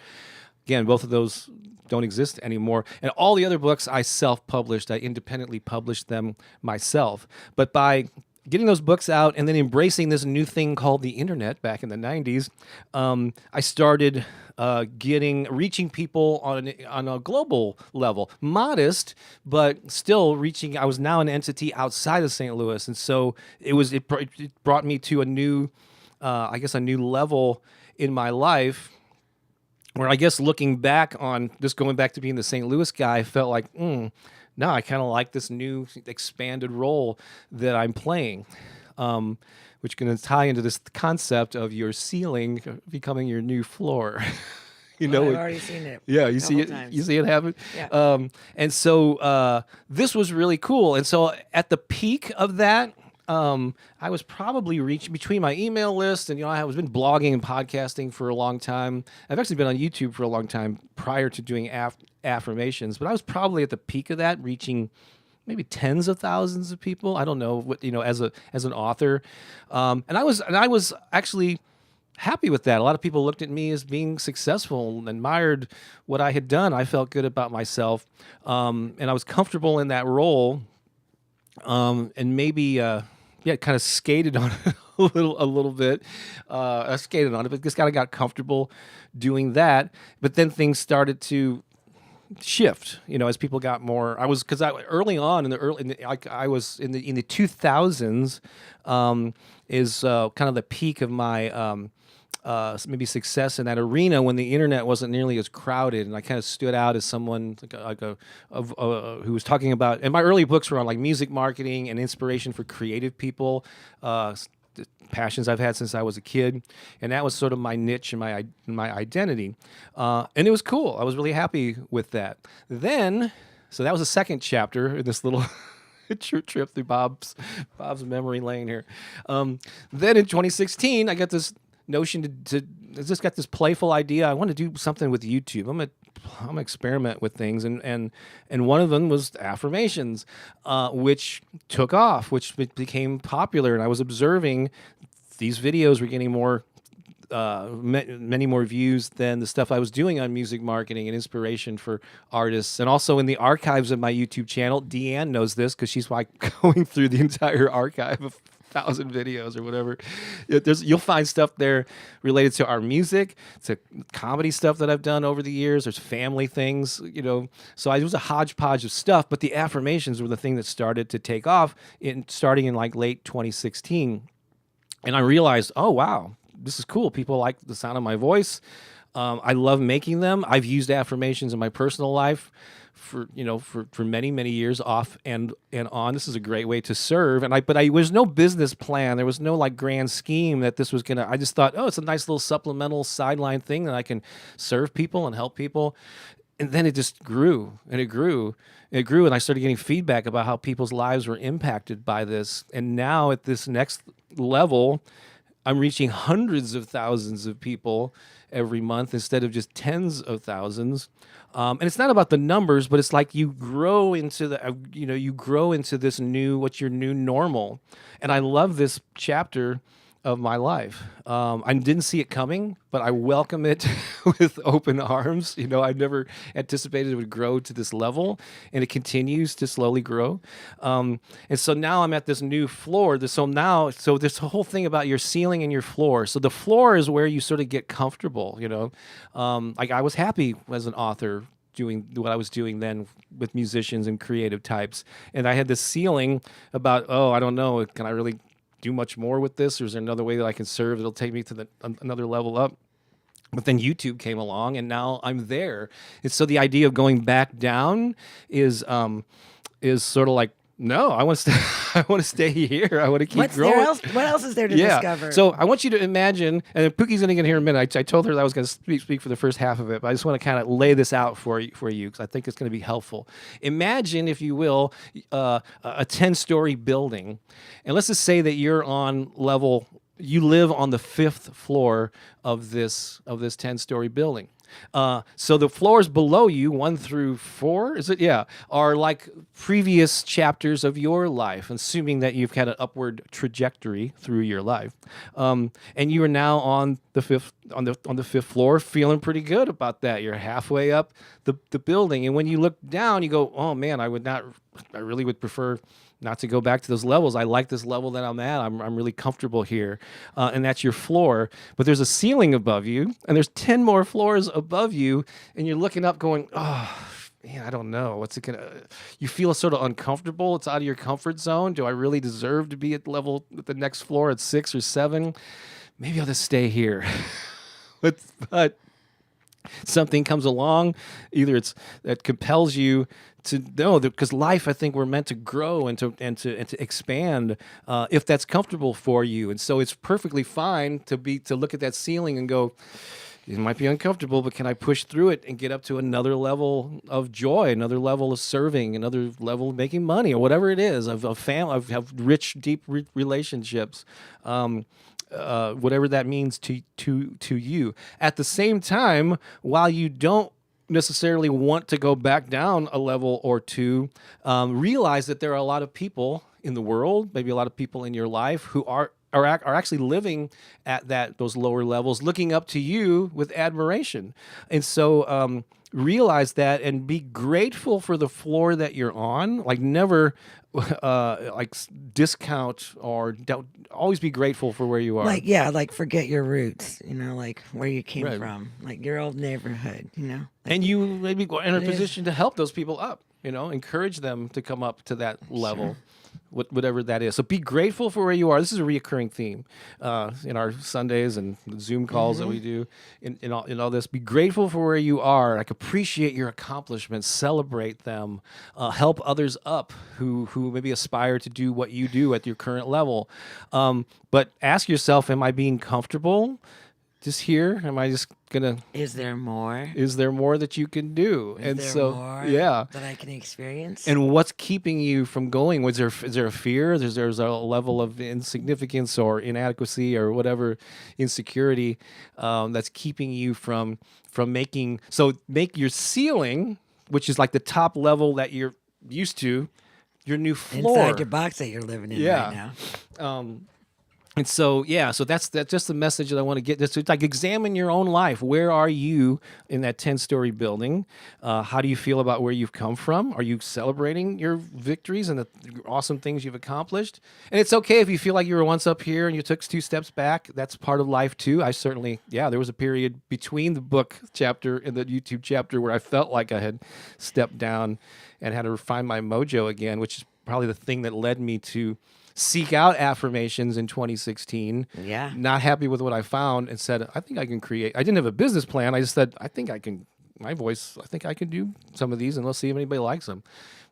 Again, both of those don't exist anymore. And all the other books I self-published. I independently published them myself. But by getting those books out and then embracing this new thing called the internet back in the 90s, I started reaching people on a global level, modest, but still reaching. I was now an entity outside of St. Louis, and so it brought me to a new, a new level in my life, where I guess looking back on just going back to being the St. Louis guy, I felt like, no, I kind of like this new expanded role that I'm playing, which can tie into this concept of your ceiling becoming your new floor. I've already seen it. Yeah, you see it. Times. You see it happen. Yeah. And so this was really cool. And so at the peak of that, I was probably reaching between my email list and, I was been blogging and podcasting for a long time. I've actually been on YouTube for a long time prior to doing affirmations, but I was probably at the peak of that, reaching maybe tens of thousands of people. I don't know what, as an author. And I was actually happy with that. A lot of people looked at me as being successful and admired what I had done. I felt good about myself. And I was comfortable in that role. And maybe, kind of skated on it a little bit. I skated on it, but just kind of got comfortable doing that. But then things started to shift, as people got more. Early on I was in the 2000s, is kind of the peak of my maybe success in that arena when the internet wasn't nearly as crowded, and I kind of stood out as someone who was talking about. And my early books were on like music marketing and inspiration for creative people, passions I've had since I was a kid, and that was sort of my niche and my identity, and it was cool. I was really happy with that. So that was the second chapter in this little trip through Bob's memory lane here. Then in 2016, I got this notion to just got this playful idea. I want to do something with YouTube. I'm gonna experiment with things, and one of them was affirmations, which took off, which became popular, and I was observing these videos were getting more. Many more views than the stuff I was doing on music marketing and inspiration for artists. And also in the archives of my YouTube channel, Deanne knows this because she's like going through the entire archive of 1,000 videos or whatever. You'll find stuff there related to our music, to comedy stuff that I've done over the years. There's family things, So it was a hodgepodge of stuff, but the affirmations were the thing that started to take off starting in like late 2016. And I realized, oh, wow, this is cool. People like the sound of my voice. I love making them. I've used affirmations in my personal life for many, many years off and on. This is a great way to serve. But there was no business plan. There was no like grand scheme that this was I just thought, oh, it's a nice little supplemental sideline thing that I can serve people and help people. And then it just grew and it grew. It grew, and I started getting feedback about how people's lives were impacted by this. And now at this next level, I'm reaching hundreds of thousands of people every month instead of just tens of thousands. And it's not about the numbers, but it's like you grow into you grow into this what's your new normal. And I love this chapter of my life. I didn't see it coming, but I welcome it with open arms. I never anticipated it would grow to this level, and it continues to slowly grow. And so now I'm at this new floor. So this whole thing about your ceiling and your floor. So the floor is where you sort of get comfortable. Like I was happy as an author doing what I was doing then with musicians and creative types, and I had this ceiling about, I don't know, can I really do much more with this, or is there another way that I can serve that'll take me to another level up? But then YouTube came along, and now I'm there. And so the idea of going back down is sort of like, no, I want to stay. I want to stay here. I want to keep growing. What else is there to discover? So I want you to imagine, and Pookie's going to get here in a minute. I told her that I was going to speak for the first half of it, but I just want to kind of lay this out for you because I think it's going to be helpful. Imagine, if you will, a 10-story building, and let's just say that you're on level. You live on the 5th floor of this 10-story building. So the floors below you, 1 through 4, is it? Yeah, are like previous chapters of your life, assuming that you've had an upward trajectory through your life. And you are now on the 5th floor, feeling pretty good about that. You're halfway up the building, and when you look down, you go, "Oh man, I really would prefer not to go back to those levels. I like this level that I'm at. I'm really comfortable here." And that's your floor. But there's a ceiling above you, and there's 10 more floors above you, and you're looking up going, "Oh, man, I don't know. What's it going to..." You feel sort of uncomfortable. It's out of your comfort zone. Do I really deserve to be at the next floor at 6 or 7? Maybe I'll just stay here. But something comes along, either that compels you to know that, because life, I think we're meant to grow and to expand if that's comfortable for you. And so it's perfectly fine to look at that ceiling and go, it might be uncomfortable, but can I push through it and get up to another level of joy, another level of serving, another level of making money, or whatever it is, of family, of rich, deep relationships. Whatever that means to you. At the same time, while you don't necessarily want to go back down a level or two, realize that there are a lot of people in the world, maybe a lot of people in your life, who are actually living at those lower levels, looking up to you with admiration. And so realize that and be grateful for the floor that you're on. Like, never discount, or don't, always be grateful for where you are. Like forget your roots, like where you came from, like your old neighborhood, And you maybe go in a position to help those people up, encourage them to come up to that level. Sure. Whatever that is. So be grateful for where you are. This is a reoccurring theme in our Sundays and Zoom calls that we do in all this. Be grateful for where you are. Like, appreciate your accomplishments, celebrate them, help others up who maybe aspire to do what you do at your current level. But ask yourself, am I being comfortable just here? Am I just gonna... Is there more that you can do? Is there more that I can experience? And what's keeping you from going? Is there a fear? There's a level of insignificance or inadequacy or whatever, insecurity that's keeping you from making... So make your ceiling, which is like the top level that you're used to, your new floor. Inside your box that you're living in right now. And so, so that's just the message that I want to get. It's like, examine your own life. Where are you in that 10-story building? How do you feel about where you've come from? Are you celebrating your victories and the awesome things you've accomplished? And it's okay if you feel like you were once up here and you took 2 steps back. That's part of life too. I certainly, there was a period between the book chapter and the YouTube chapter where I felt like I had stepped down and had to find my mojo again, which is probably the thing that led me to seek out affirmations in 2016. Yeah. Not happy with what I found, and said, I think I can create. I didn't have a business plan. I just said, I think I can, my voice, I think I can do some of these, and let's see if anybody likes them.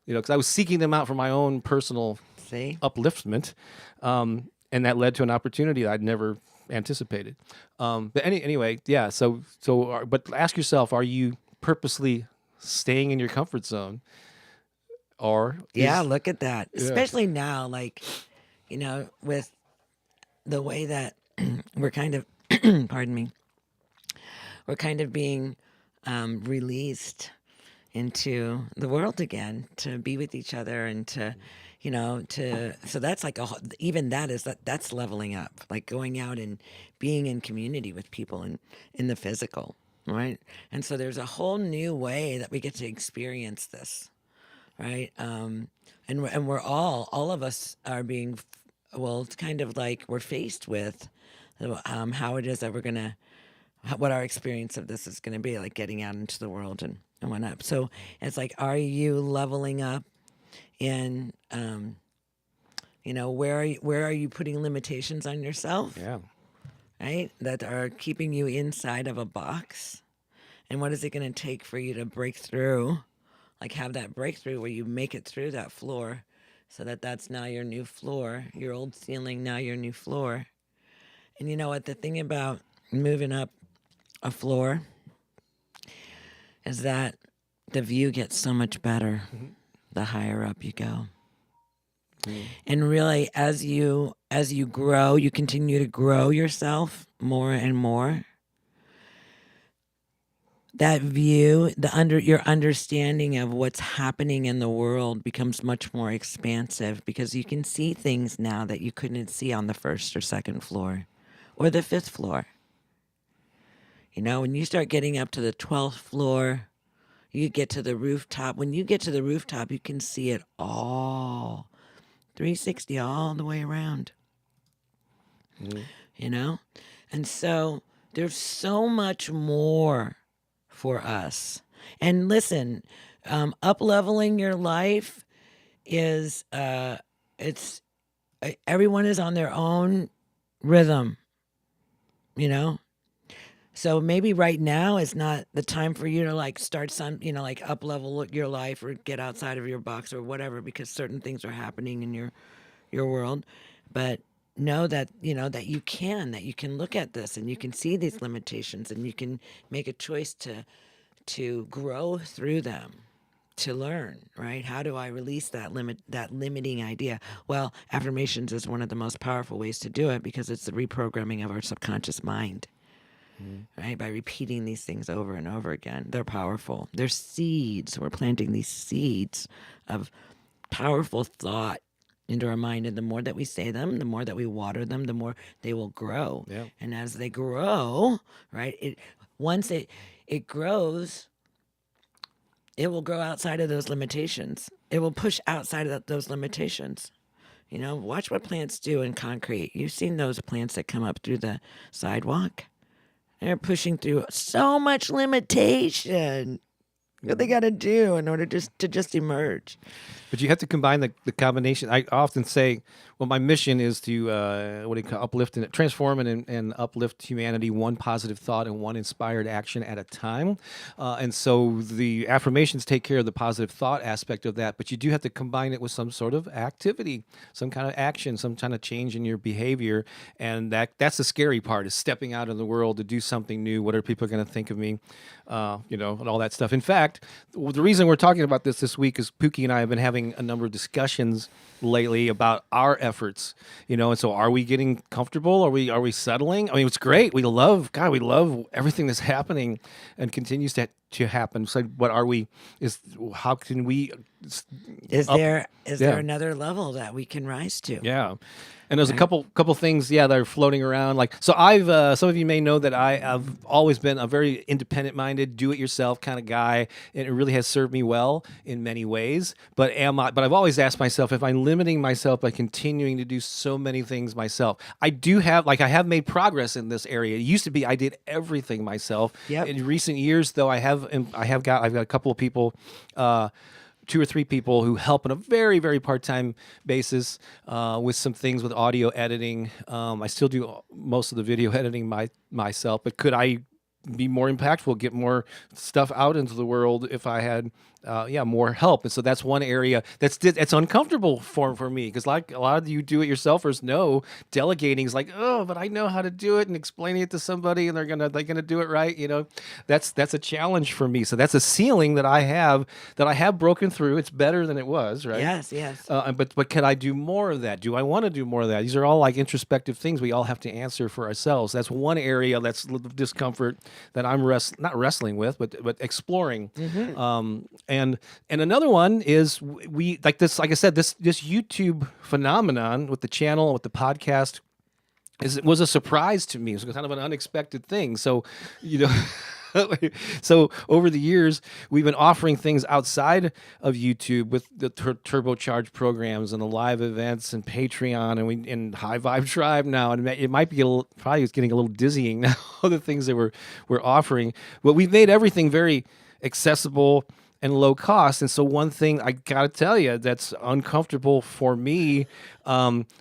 Because I was seeking them out for my own personal upliftment. And that led to an opportunity that I'd never anticipated. But anyway, but ask yourself, are you purposely staying in your comfort zone? Or look at that. Especially now, with the way that we're kind of, pardon me, we're kind of being released into the world again to be with each other and to, so that's like even that's leveling up, like going out and being in community with people and in the physical, right? And so there's a whole new way that we get to experience this, right? And we're all of us are being, well, it's kind of like we're faced with how it is that we're gonna, what our experience of this is gonna be, like getting out into the world and whatnot. So it's like, are you leveling up in, where are you putting limitations on yourself, Yeah. right? That are keeping you inside of a box. And what is it going to take for you to break through, like have that breakthrough where you make it through that floor so that that's now your new floor, your old ceiling, now your new floor. And you know what? The thing about moving up a floor is that the view gets so much better the higher up you go. And really, as you grow, you continue to grow yourself more and more. That view, your understanding of what's happening in the world becomes much more expansive because you can see things now that you couldn't see on the first or second floor or the fifth floor. When you start getting up to the 12th floor, you get to the rooftop. When you get to the rooftop, you can see it all 360 all the way around. And so there's so much more for us. And listen, up-leveling your life is, everyone is on their own rhythm, So maybe right now is not the time for you to like start some, like up-level your life or get outside of your box or whatever, because certain things are happening in your world. But know that, that you can look at this and you can see these limitations and you can make a choice to grow through them, to learn, right? How do I release that limiting idea? Well, affirmations is one of the most powerful ways to do it because it's the reprogramming of our subconscious mind. Right? By repeating these things over and over again. They're powerful. They're seeds. We're planting these seeds of powerful thought into our mind. And the more that we say them, the more that we water them, the more they will grow. Yeah. And as they grow, right, once it grows, it will grow outside of those limitations. It will push outside of those limitations. Watch what plants do in concrete. You've seen those plants that come up through the sidewalk. They're pushing through so much limitation. What they got to do in order to just emerge. But you have to combine the combination. I often say, well, my mission is to uplift and transform and uplift humanity one positive thought and one inspired action at a time. And so the affirmations take care of the positive thought aspect of that, but you do have to combine it with some sort of activity, some kind of action, some kind of change in your behavior. And that's the scary part, is stepping out in the world to do something new. What are people going to think of me? And all that stuff. In fact, the reason we're talking about this week is Pooki and I have been having a number of discussions lately about our efforts, and so are we getting comfortable? Are we settling? I mean, it's great. We love everything that's happening and continues to happen. So how can we, is there another level that we can rise to? Yeah. And there's a couple things, that are floating around. Like, so I've some of you may know that I have always been a very independent-minded, do-it-yourself kind of guy, and it really has served me well in many ways. But I've always asked myself, if I'm limiting myself by continuing to do so many things myself, I have made progress in this area. It used to be I did everything myself. Yep. In recent years, though, I've got a couple of people. 2 or 3 people who help on a very, very part-time basis with some things with audio editing. I still do most of the video editing myself, but could I be more impactful, get more stuff out into the world if I had more help. And so that's one area that's uncomfortable for me, because like a lot of you do it yourselfers know, delegating is like, oh, but I know how to do it, and explaining it to somebody and they're gonna do it right. That's a challenge for me. So that's a ceiling that I have broken through. It's better than it was, right? Yes, yes. But can I do more of that? Do I want to do more of that? These are all like introspective things we all have to answer for ourselves. That's one area that's discomfort that I'm not wrestling with, but exploring. And another one is we like this. Like I said, this YouTube phenomenon with the channel, with the podcast, was a surprise to me. It was kind of an unexpected thing. So, so over the years, we've been offering things outside of YouTube with the turbocharged programs and the live events and Patreon and High Vibe Tribe now. And it might be probably it's getting a little dizzying now, the things that we're offering. But we've made everything very accessible and low cost. And so one thing I got to tell you that's uncomfortable for me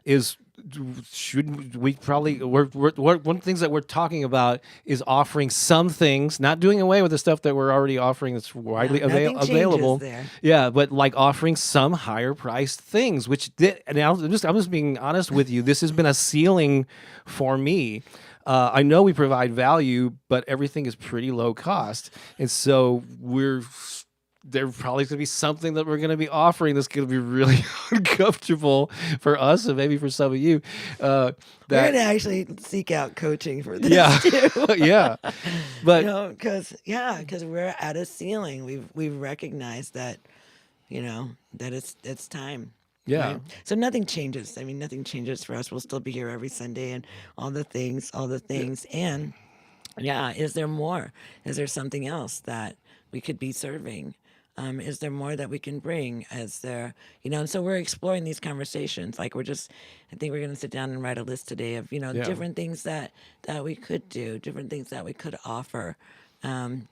is, should we probably one of the things that we're talking about is offering some things, not doing away with the stuff that we're already offering that's widely available. There. Yeah, but like offering some higher priced things, and I'm just being honest with you. This has been a ceiling for me. I know we provide value, but everything is pretty low cost, and so there's probably going to be something that we're going to be offering that's going to be really uncomfortable for us and maybe for some of you. We're going to actually seek out coaching for this too. Yeah. But because we're at a ceiling. We've recognized that, that it's time. Yeah. Right? So nothing changes. I mean, nothing changes for us. We'll still be here every Sunday and all the things. And is there more? Is there something else that we could be serving? Is there more that we can bring? Is there, and so we're exploring these conversations. Like I think we're going to sit down and write a list today of, different things that we could do, different things that we could offer,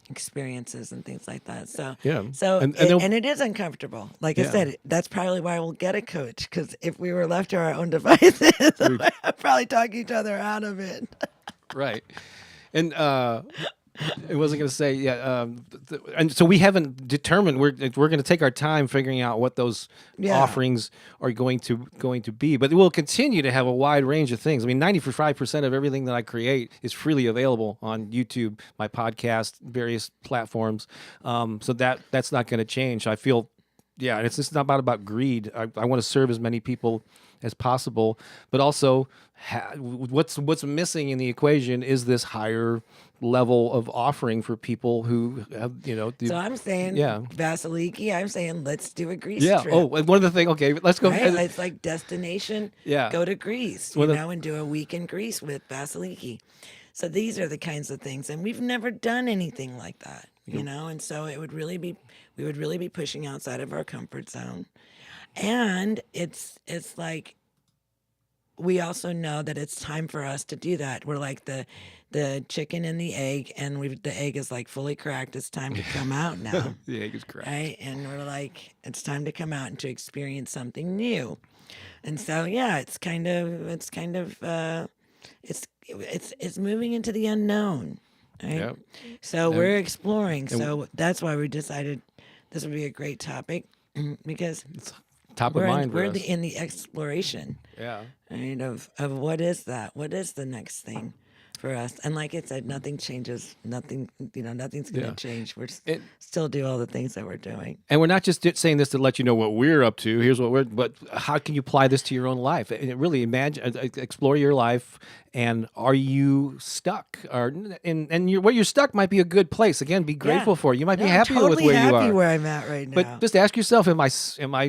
experiences and things like that. So, and it is uncomfortable. Like I said, that's probably why we'll get a coach. Because if we were left to our own devices, we'd probably talk each other out of it. Right. And, I wasn't going to say, and so we haven't determined. We're going to take our time figuring out what those offerings are going to be. But we'll continue to have a wide range of things. I mean, 95% of everything that I create is freely available on YouTube, my podcast, various platforms. So that's not going to change. I feel, it's just not about greed. I want to serve as many people as possible, but also what's missing in the equation is this higher level of offering for people who have, so I'm saying, Vasiliki, I'm saying, let's do a Greece trip. Oh, and one of the things, okay, let's go. Right? It's like destination, go to Greece, and do a week in Greece with Vasiliki. So these are the kinds of things, and we've never done anything like that, and so we would really be pushing outside of our comfort zone. And it's like, we also know that it's time for us to do that. We're like the chicken and the egg, and the egg is like fully cracked. It's time to come out now. The egg is cracked. Right? And we're like, it's time to come out and to experience something new. And so, it's moving into the unknown. Right? Yep. So we're exploring. So that's why we decided this would be a great topic, because it's top of mind. We're in the exploration. Yeah. Right, of what is that? What is the next thing for us? And like I said, nothing changes. Nothing's going to change. We're still do all the things that we're doing. And we're not just saying this to let you know what we're up to. Here's what but how can you apply this to your own life? And really explore your life. And are you stuck? Where you're stuck might be a good place. Again, be grateful for it. You might be happy with where you are. I'm totally happy where I'm at right now. But just ask yourself: Am I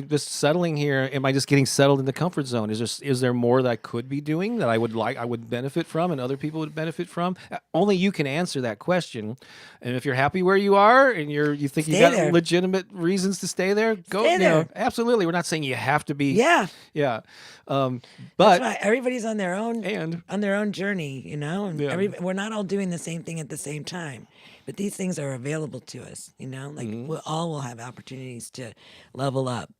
just settling here? Am I just getting settled in the comfort zone? Is there more that I could be doing that I would benefit from, and other people would benefit from? Only you can answer that question. And if you're happy where you are, and you think you got legitimate reasons to stay there, go there. Absolutely, we're not saying you have to be. Yeah. But that's why everybody's on their own journey, and we're not all doing the same thing at the same time, but these things are available to us, like we all will have opportunities to level up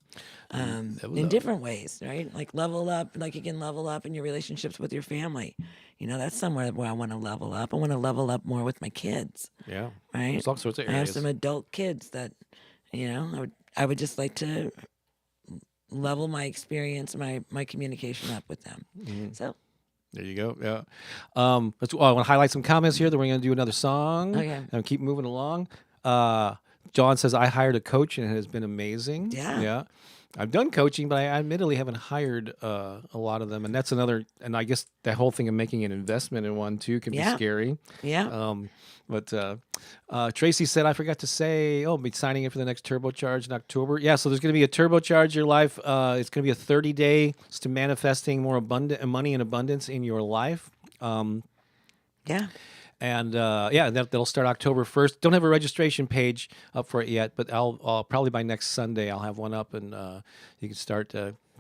in different ways, right? Like level up, like you can level up in your relationships with your family. That's somewhere where I want to level up. I want to level up more with my kids. Yeah. Right. There's all sorts of areas. I have some adult kids that, I would just like to level my experience, my communication up with them. So There you go. Yeah. I want to highlight some comments here. Then we're going to do another song Okay. and keep moving along. John says, I hired a coach and it has been amazing. Yeah. Yeah. I've done coaching, but I admittedly haven't hired a lot of them. And that's another, and I guess that whole thing of making an investment in one too can be Yeah. scary. yeah. But Tracy said, I forgot to say, I'll be signing in for the next turbocharge in October. Yeah, so there's going to be a turbocharge your life. It's going to be a 30-day to manifesting more abundant money and abundance in your life. Yeah. And that'll start October 1st. Don't have a registration page up for it yet, but I'll probably by next Sunday I'll have one up, and you can start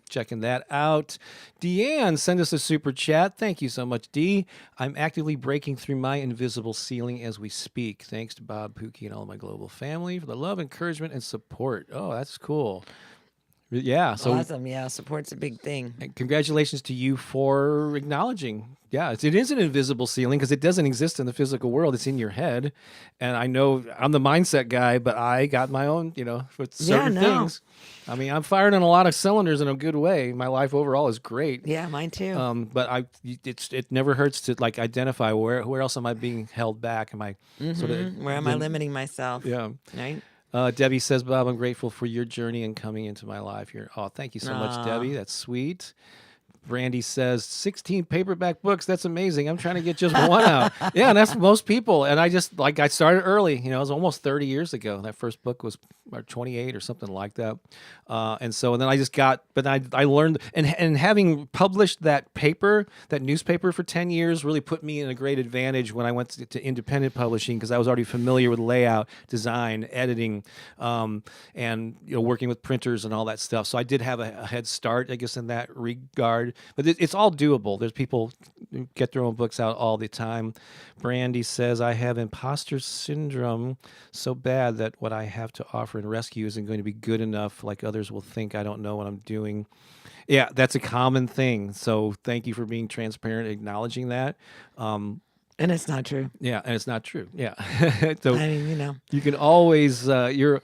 checking that out. Deanne, send us a super chat. Thank you so much, Dee. I'm actively breaking through my invisible ceiling as we speak. Thanks to Bob, Pooki, and all my global family for the love, encouragement, and support. Oh, that's cool. Yeah. So Awesome. Yeah. Support's a big thing. and congratulations to you for acknowledging. Yeah, it is an invisible ceiling because it doesn't exist in the physical world. It's in your head. And I know I'm the mindset guy, but I got my own, with certain things. I mean, I'm firing on a lot of cylinders in a good way. My life overall is great. Yeah, mine too. But it never hurts to like identify where else am I being held back? Am I sort of Where am I limiting myself? Yeah. Right. Debbie says, Bob, I'm grateful for your journey and coming into my life here. Oh, thank you so much, Debbie. That's sweet. Brandy says 16 paperback books. That's amazing. I'm trying to get just one out. Yeah, and that's most people. And I started early. It was almost 30 years ago. That first book was 28 or something like that. And then I just I learned, and having published that newspaper for 10 years really put me in a great advantage when I went to independent publishing because I was already familiar with layout, design, editing, and working with printers and all that stuff. So I did have a head start, I guess, in that regard. But it's all doable. There's people who get their own books out all the time. Brandy says, I have imposter syndrome so bad that what I have to offer in rescue isn't going to be good enough. Like others will think I don't know what I'm doing. Yeah, that's a common thing. So thank you for being transparent, acknowledging that. And it's not true. Yeah, and it's not true. Yeah. So I mean, you can always, you're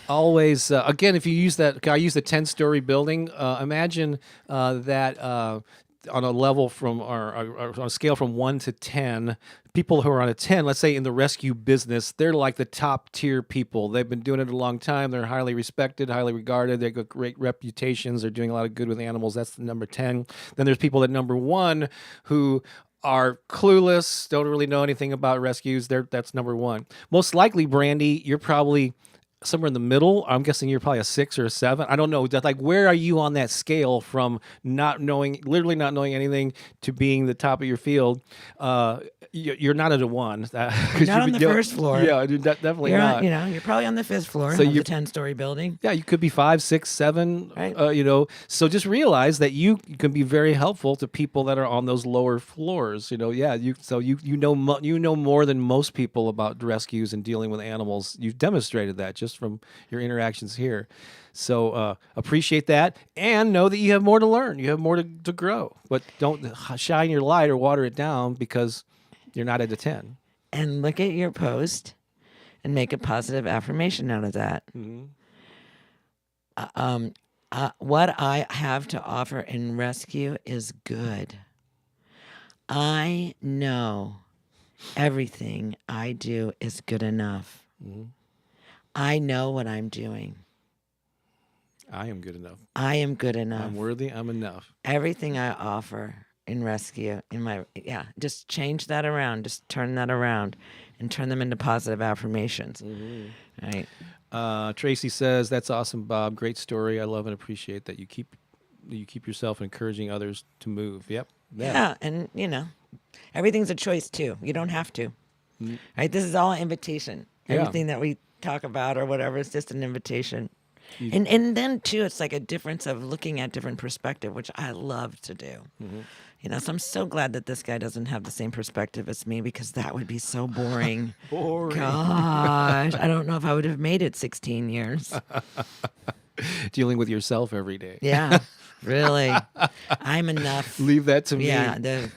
always, again, if you use that, I use the 10-story building. Imagine that on a level or on a scale from 1 to 10, people who are on a 10, let's say in the rescue business, they're like the top tier people. They've been doing it a long time. They're highly respected, highly regarded. They've got great reputations. They're doing a lot of good with animals. That's the number 10. Then there's people at number 1 who are clueless, don't really know anything about rescues. That's number 1. Most likely, Brandy, you're probably somewhere in the middle. I'm guessing you're probably a 6 or a 7. I don't know. Where are you on that scale from literally not knowing anything to being the top of your field? You're not at a 1. You're not on the first floor. Yeah, definitely you're not. You're probably on the 5th floor So of the 10-story building. Yeah, you could be 5, 6, 7. Right. So just realize that you can be very helpful to people that are on those lower floors. You know more than most people about rescues and dealing with animals. You've demonstrated that just from your interactions here. So appreciate that and know that you have more to learn. You have more to grow, but don't shine your light or water it down because you're not at a 10. And look at your post and make a positive affirmation out of that. Mm-hmm. What I have to offer in rescue is good. I know everything I do is good enough. Mm-hmm. I know what I'm doing. I am good enough. I am good enough. I'm worthy. I'm enough. Everything I offer in rescue, just change that around. Just turn that around and turn them into positive affirmations. Mm-hmm. Right. Tracy says, that's awesome, Bob. Great story. I love and appreciate that you keep yourself encouraging others to move. Yep. Yeah. And, everything's a choice, too. You don't have to. Mm-hmm. Right? This is all an invitation. Everything that we talk about or whatever is just an invitation. And then, too, it's like a difference of looking at different perspective, which I love to do. Mm-hmm. So I'm so glad that this guy doesn't have the same perspective as me because that would be so boring. Boring. Gosh, I don't know if I would have made it 16 years. Dealing with yourself every day. Yeah, really. I'm enough. Leave that to me. Yeah,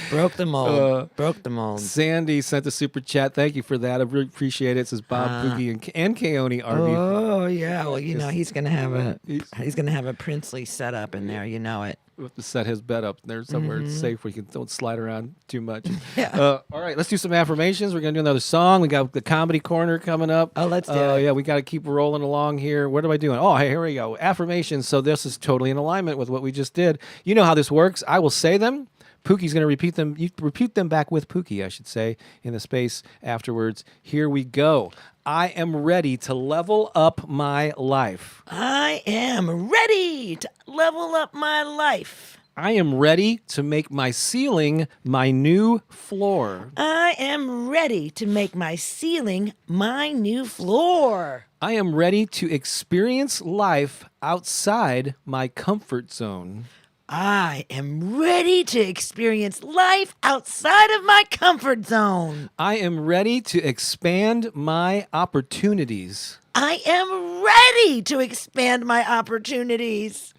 Broke the mold. Broke the mold. Sandy sent a super chat. Thank you for that. I really appreciate it. It says Bob, Pookie, and Keone RV. Oh yeah. Well, he's gonna have a princely setup in there. You know it. We have to set his bed up there somewhere safe where you don't slide around too much. Yeah. All right, let's do some affirmations. We're going to do another song. We got the comedy corner coming up. Oh, let's do it. Yeah, we got to keep rolling along here. What am I doing? Oh, hey, here we go. Affirmations. So this is totally in alignment with what we just did. You know how this works. I will say them. Pookie's going to repeat them. You repeat them back with Pookie, I should say, in the space afterwards. Here we go. I am ready to level up my life. I am ready to level up my life. I am ready to make my ceiling my new floor. I am ready to make my ceiling my new floor. I am ready to experience life outside my comfort zone. I am ready to experience life outside of my comfort zone. I am ready to expand my opportunities. I am ready to expand my opportunities.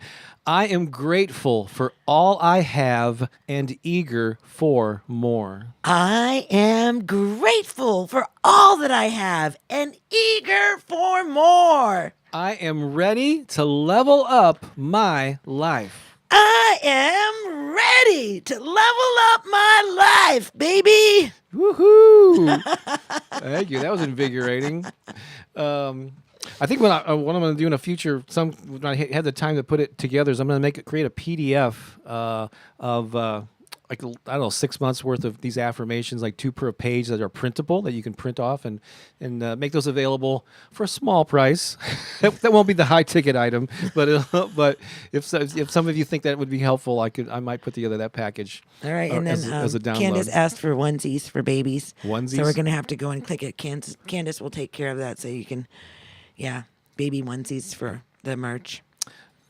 I am grateful for all I have and eager for more. I am grateful for all that I have and eager for more. I am ready to level up my life. I am ready to level up my life, baby. Woohoo! Thank you. That was invigorating. I think what I'm going to do in a future, when I had the time to put it together, is I'm going to create a PDF of like, I don't know, 6 months worth of these affirmations, like 2 per page that are printable that you can print off and make those available for a small price. That won't be the high ticket item, but if some of you think that would be helpful, I might put together that package. All right, and then as a download. Candace asked for onesies for babies. Onesies? So we're going to have to go and click it. Candace will take care of that so you can, baby onesies for the merch.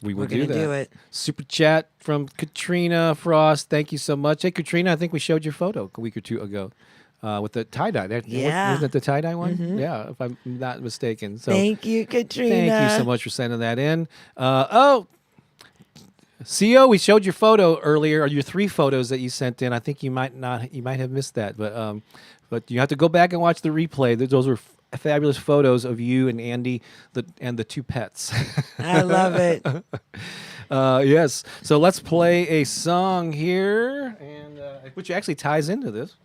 We're going do to that. do it. Super chat from Katrina Frost. Thank you so much. Hey, Katrina, I think we showed your photo a week or two ago with the tie-dye. Yeah. Wasn't it the tie-dye one? Mm-hmm. Yeah, if I'm not mistaken. So Thank you, Katrina. thank you so much for sending that in. CO, we showed your photo earlier, or your 3 photos that you sent in. I think you might have missed that, but you have to go back and watch the replay. Those were fabulous photos of you and Andy and the 2 pets. I love it. Yes. So let's play a song here, and which actually ties into this.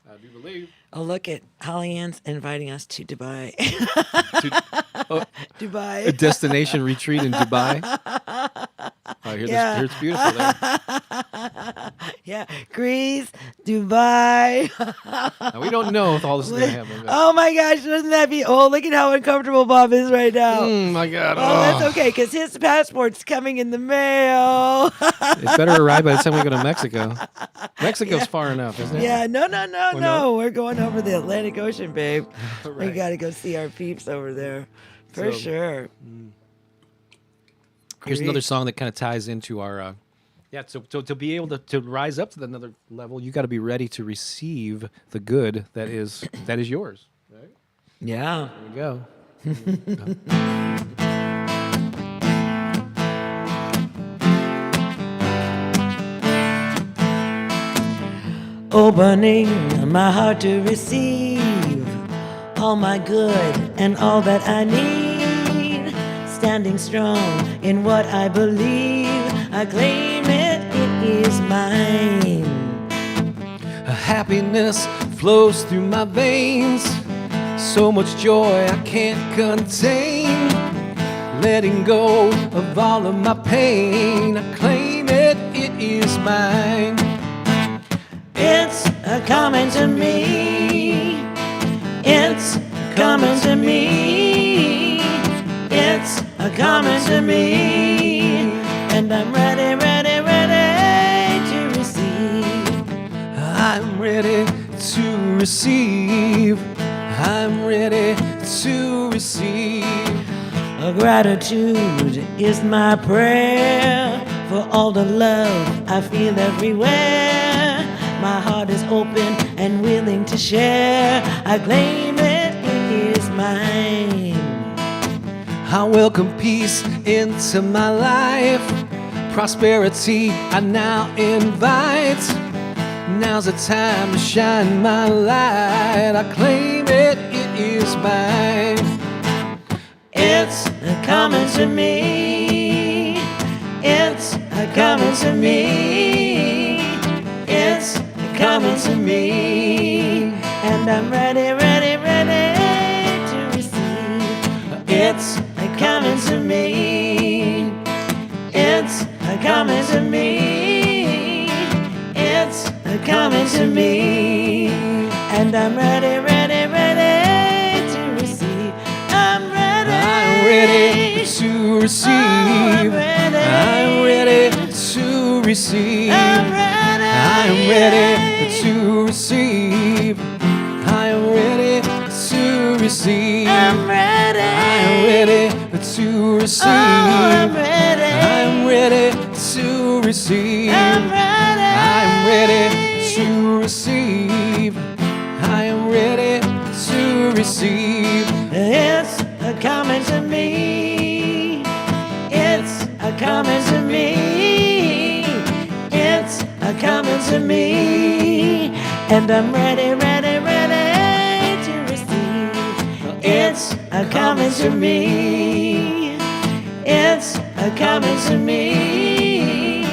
I do believe. Oh, look at Holly Ann's inviting us to Dubai. Dubai. A destination retreat in Dubai. Here it's beautiful there. Yeah, Greece, Dubai. Now, we don't know if all this is going to happen. But... Oh my gosh, doesn't that be? Oh, look at how uncomfortable Bob is right now. my God. Oh, that's okay, because his passport's coming in the mail. It better arrive by the time we go to Mexico. Mexico's far enough, isn't it? Yeah, no. no? We're going over the Atlantic Ocean, babe. Right. We got to go see our peeps over there. For sure. Here's another song that kind of ties into our... So to be able to rise up to another level, you got to be ready to receive the good that is yours. Right? Yeah. There we go. Opening my heart to receive all my good and all that I need. Standing strong in what I believe. I claim it is mine. Happiness flows through my veins. So much joy I can't contain. Letting go of all of my pain. I claim it is mine. It's coming to me. It's coming to me. It's coming to me. And I'm ready to receive. I'm ready to receive. I'm ready to receive. Gratitude is my prayer for all the love I feel everywhere. My heart is open and willing to share. I claim it is mine. I welcome peace into my life. Prosperity I now invite. Now's the time to shine my light. I claim it, it is mine. It's coming to me. It's coming to me. It's coming to me. And I'm ready, ready, ready to receive. It's coming to me. It's coming to me. It's coming to me. And I'm ready, ready, ready to receive. I'm ready to receive. I'm ready to receive. I'm ready to receive. I'm ready to receive. I'm ready to receive. I'm ready to receive. I'm ready to receive. I am ready to receive. It's coming to me. It's coming to me. It's coming to me. And I'm ready, ready, ready to receive. It's coming to me. It's coming to me.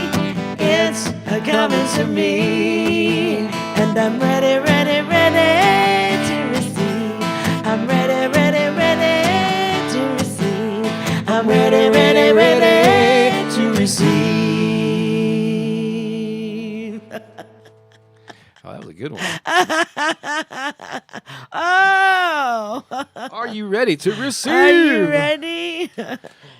It's coming to me. And I'm ready, ready, ready to receive. I'm ready, ready, ready to receive. I'm ready, ready, ready to receive. Oh, that was a good one. Oh! Are you ready to receive? Are you ready?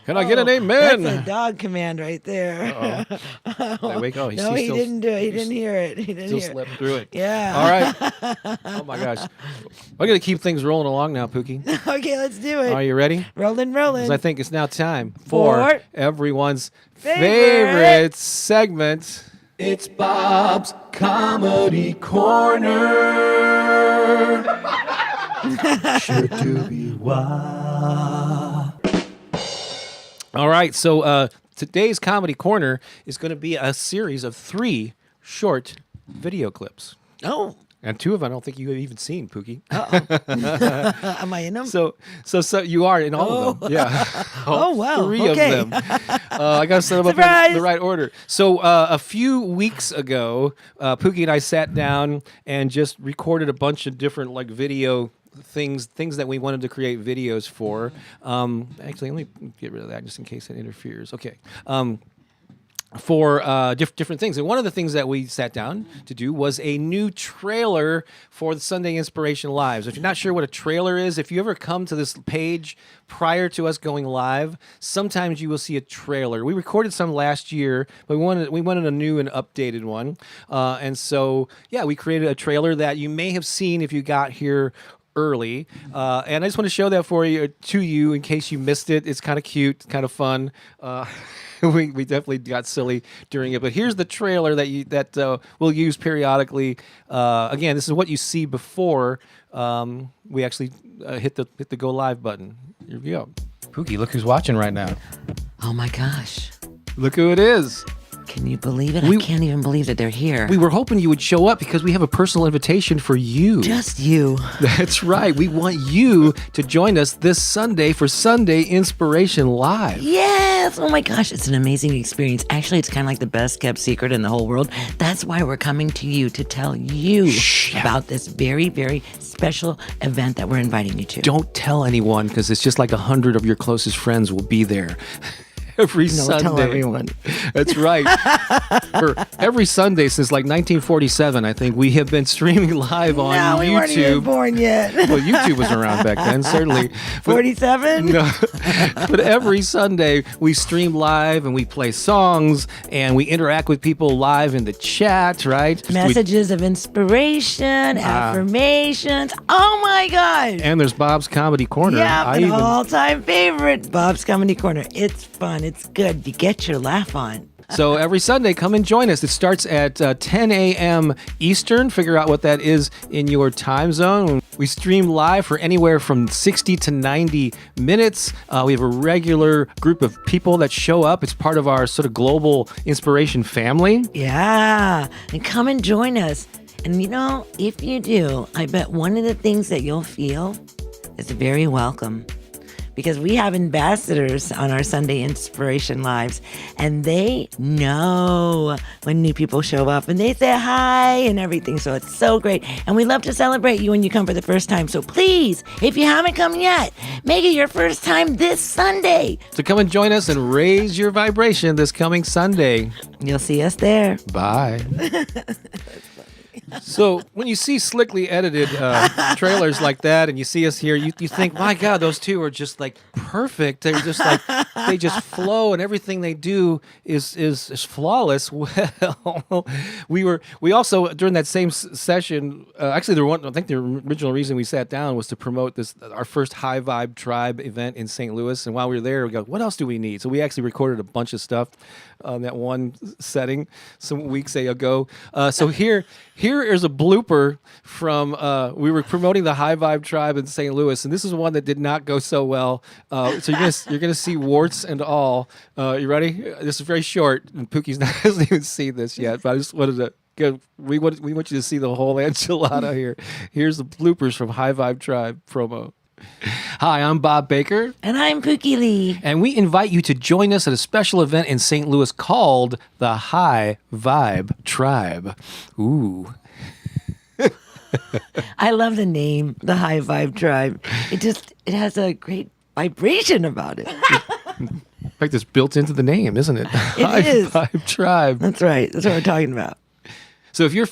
Can I get an amen? That's a dog command right there. I wake up. No, he didn't do it. He didn't hear it. He didn't Still hear slept it. through it. Yeah. All right. Oh my gosh. We're gonna keep things rolling along now, Pookie. Okay, let's do it. Are you ready? Rolling. Because I think it's now time for For everyone's favorite favorite segment. It's Bob's Comedy Corner. Sure to be wild. All right, so today's Comedy Corner is going to be a series of 3 short video clips. Oh, And 2 of them I don't think you have even seen, Pookie. am I in them? So you are in all of them. Yeah. Oh, wow. 3 Okay. of them. I got to set them up Surprise! in the right order. So a few weeks ago, Pookie and I sat down and just recorded a bunch of different like video things that we wanted to create videos for. Actually, let me get rid of that just in case it interferes. Okay. For different things. And one of the things that we sat down to do was a new trailer for the Sunday Inspiration Lives. If you're not sure what a trailer is, if you ever come to this page prior to us going live, sometimes you will see a trailer. We recorded some last year, but we wanted a new and updated one. And so, yeah, we created a trailer that you may have seen if you got here early, and I just want to show that to you in case you missed it. It's kind of cute, kind of fun. We definitely got silly during it, but here's the trailer that we'll use periodically. Again, this is what you see before we actually hit the go live button. Here we go. Pookie, look who's watching right now. Oh my gosh. Look who it is. Can you believe it? I can't even believe that they're here. We were hoping you would show up because we have a personal invitation for you. Just you. That's right. We want you to join us this Sunday for Sunday Inspiration Live. Yes. Oh my gosh. It's an amazing experience. Actually, it's kind of like the best kept secret in the whole world. That's why we're coming to you to tell you about this very, very special event that we're inviting you to. Don't tell anyone because it's just like 100 of your closest friends will be there. Every Sunday. Tell everyone. That's right. For every Sunday since like 1947, I think, we have been streaming live on YouTube. We weren't even born yet. Well, YouTube was around back then, certainly. 47? No. But every Sunday we stream live and we play songs and we interact with people live in the chat, right? Messages of inspiration, affirmations. Oh my gosh. And there's Bob's Comedy Corner. Yeah, an all-time favorite, Bob's Comedy Corner. It's fun. It's good. You get your laugh on. So every Sunday, come and join us. It starts at 10 a.m. Eastern. Figure out what that is in your time zone. We stream live for anywhere from 60 to 90 minutes. We have a regular group of people that show up. It's part of our sort of global inspiration family. Yeah, and come and join us. And if you do, I bet one of the things that you'll feel is very welcome. Because we have ambassadors on our Sunday Inspiration Lives, and they know when new people show up, and they say hi and everything, so it's so great. And we love to celebrate you when you come for the first time, so please, if you haven't come yet, make it your first time this Sunday. So come and join us and raise your vibration this coming Sunday. You'll see us there. Bye. So when you see slickly edited trailers like that, and you see us here, you think, my God, those two are just like perfect. They're just like they just flow, and everything they do is flawless. Well, we also during that same session, actually, I think the original reason we sat down was to promote our first High Vibe Tribe event in St. Louis. And while we were there, we go, what else do we need? So we actually recorded a bunch of stuff on that one setting some weeks ago. So here is a blooper from we were promoting the High Vibe Tribe in St. Louis, and this is one that did not go so well. So you're gonna see warts and all. You ready? This is very short, and Pookie's not hasn't even seen this yet. But I just wanted to go. We want you to see the whole enchilada here. Here's the bloopers from High Vibe Tribe promo. Hi, I'm Bob Baker. And I'm Pookie Lee. And we invite you to join us at a special event in St. Louis called the High Vibe Tribe. Ooh. I love the name, the High Vibe Tribe. It has a great vibration about it. In fact, it's built into the name, isn't it? High is. Vibe Tribe. That's right. That's what we're talking about. So if you're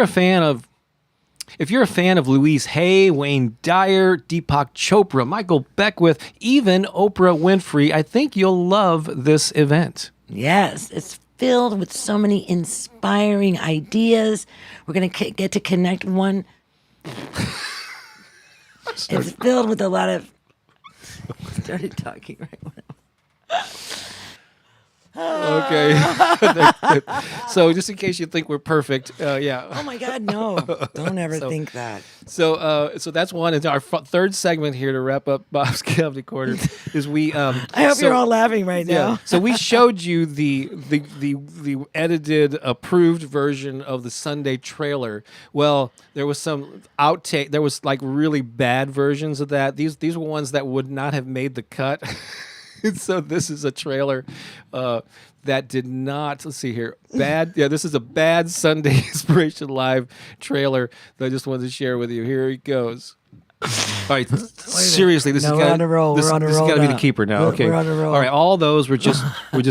a fan of Louise Hay, Wayne Dyer, Deepak Chopra, Michael Beckwith, even Oprah Winfrey, I think you'll love this event. Yes, it's filled with so many inspiring ideas. We're going to get to connect with one. It's filled with a lot of... Started talking right now. Okay. So just in case you think we're perfect, yeah. Oh my God, no. Don't ever think that. So that's one. And our third segment here to wrap up Bob's Comedy Corner is we. I hope you're all laughing right now. Yeah. So we showed you the edited, approved version of the Sunday trailer. Well, there was some outtake. There was like really bad versions of that. These were ones that would not have made the cut. So this is a trailer that did not. Let's see here. Bad. Yeah, this is a bad Sunday Inspiration Live trailer that I just wanted to share with you. Here he goes. All right. Seriously, this is we're on a roll. This we're on a has roll got to be now. the keeper now. Okay. We're on a roll. All right. All those were just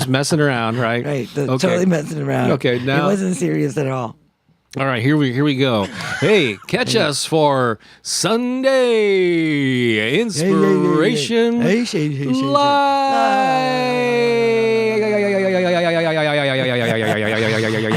messing around, right? Right. Okay. Totally messing around. Okay. Now it wasn't serious at all. All right, here we go. Hey, catch us for Sunday Inspiration Live. I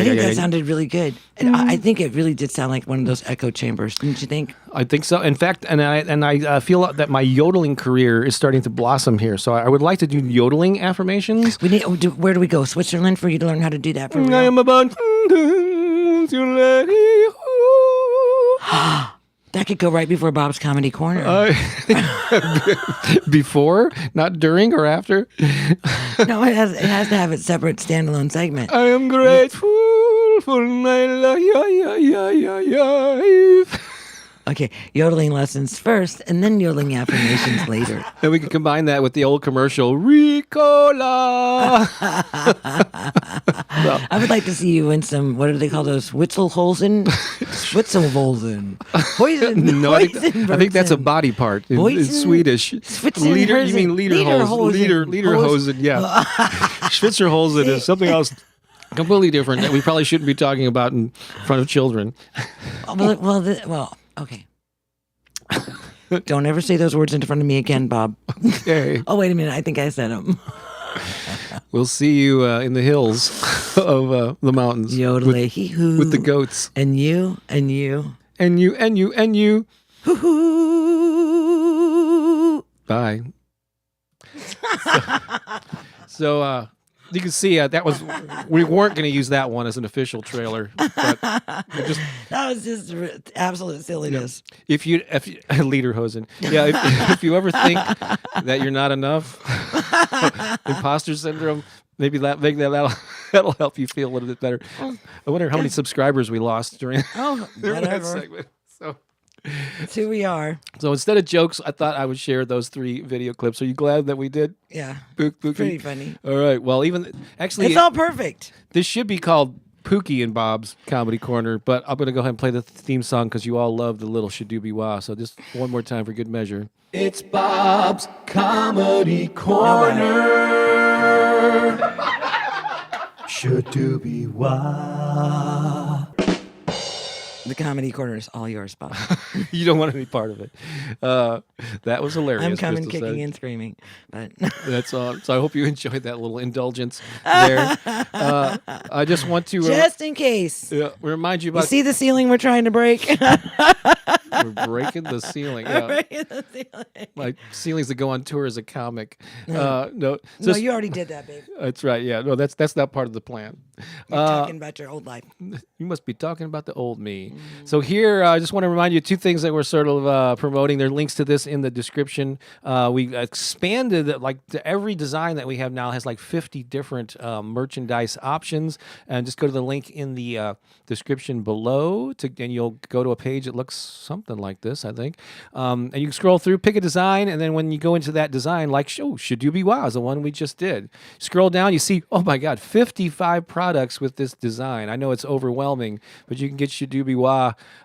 think that sounded really good. And I think it really did sound like one of those echo chambers. Didn't you think? I think so. In fact, and I feel that my yodeling career is starting to blossom here. So I would like to do yodeling affirmations. Where do we go? Switzerland for you to learn how to do that for real? I am about to let you. That could go right before Bob's Comedy Corner. Before, not during or after. No, it has to have its separate standalone segment. I am grateful for my life. Okay, yodeling lessons first, and then yodeling affirmations later. And we can combine that with the old commercial, Ricola. I would like to see you in some, what do they call those? Witzelholzen? Poison. No, I think that's a body part in Swedish. Leader, you mean Lederhosen, yeah. Schwitzerhosen is something else completely different that we probably shouldn't be talking about in front of children. Well, okay. Don't ever say those words in front of me again, Bob. Okay. Oh, wait a minute. I think I said them. We'll see you in the hills of the mountains. Yodelay-hee-hoo. With the goats. And you, and you. And you, and you, and you. Hoo-hoo. Bye. So You can see that was we weren't going to use that one as an official trailer, but just That was just absolute silliness. if you Lederhosen, yeah, if you ever think that you're not enough, imposter syndrome, maybe that'll help you feel a little bit better. I wonder how many subscribers we lost during Oh, that whatever. segment. So. That's who we are. So instead of jokes, I thought I would share those 3 video clips. Are you glad that we did? Yeah. Pookie? Pretty funny. All right. Well, actually, It's all perfect. this should be called Pookie and Bob's Comedy Corner, but I'm going to go ahead and play the theme song because you all love the little Shadooby Wah. So just one more time for good measure. It's Bob's Comedy Corner. Shadooby Wah. The Comedy Corner is all yours, Bob. You don't want any part of it. That was hilarious. I'm coming Crystal kicking said. and screaming. But That's all. So I hope you enjoyed that little indulgence there. I just want to just in case. remind you You about see the ceiling we're trying to break? we're breaking the ceiling. Yeah. Breaking the ceiling. Like ceilings that go on tour as a comic. No, No, you already did that, babe. that's right. Yeah, no, that's not part of the plan. You're talking about your old life. You must be talking about the old me. So here, I just want to remind you 2 things that we're sort of promoting. There are links to this in the description. We expanded every design that we have now has like 50 different merchandise options. And just go to the link in the description below, and you'll go to a page that looks something like this, I think. And you can scroll through, pick a design, and then when you go into that design, like Shadooby Wah is the one we just did. Scroll down, you see, oh my God, 55 products with this design. I know it's overwhelming, but you can get Shadooby Wah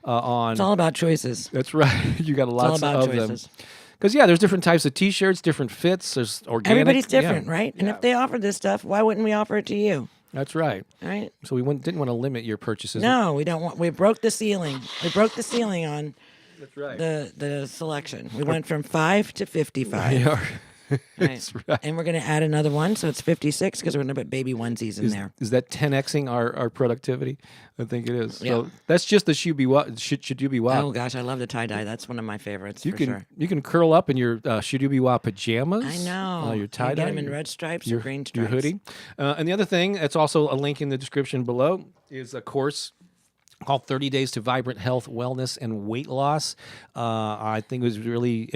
on. It's all about choices. That's right. You got It's all lots about of them. choices. Because there's different types of T-shirts, different fits. There's organic. Everybody's different, Yeah. right? And if they offer this stuff, why wouldn't we offer it to you? That's right. All right? So we didn't want to limit your purchases. No, we don't want. We broke the ceiling. We broke the ceiling on That's right. the selection. We went from 5 to 55. Yeah. Right. That's right. And we're going to add another one, so it's 56 because we're going to put baby onesies in there. Is that 10xing our productivity? I think it is. Yeah. So that's just the Shadooby Wah. Oh gosh, I love the tie dye. That's one of my favorites. You for can sure. you can curl up in your Shadooby Wah pajamas. I know. Your You tie can dye. get them in red stripes or green Your stripes. hoodie. And the other thing, that's also a link in the description below, is a course called 30 Days to Vibrant Health, Wellness, and Weight Loss. I think it was really...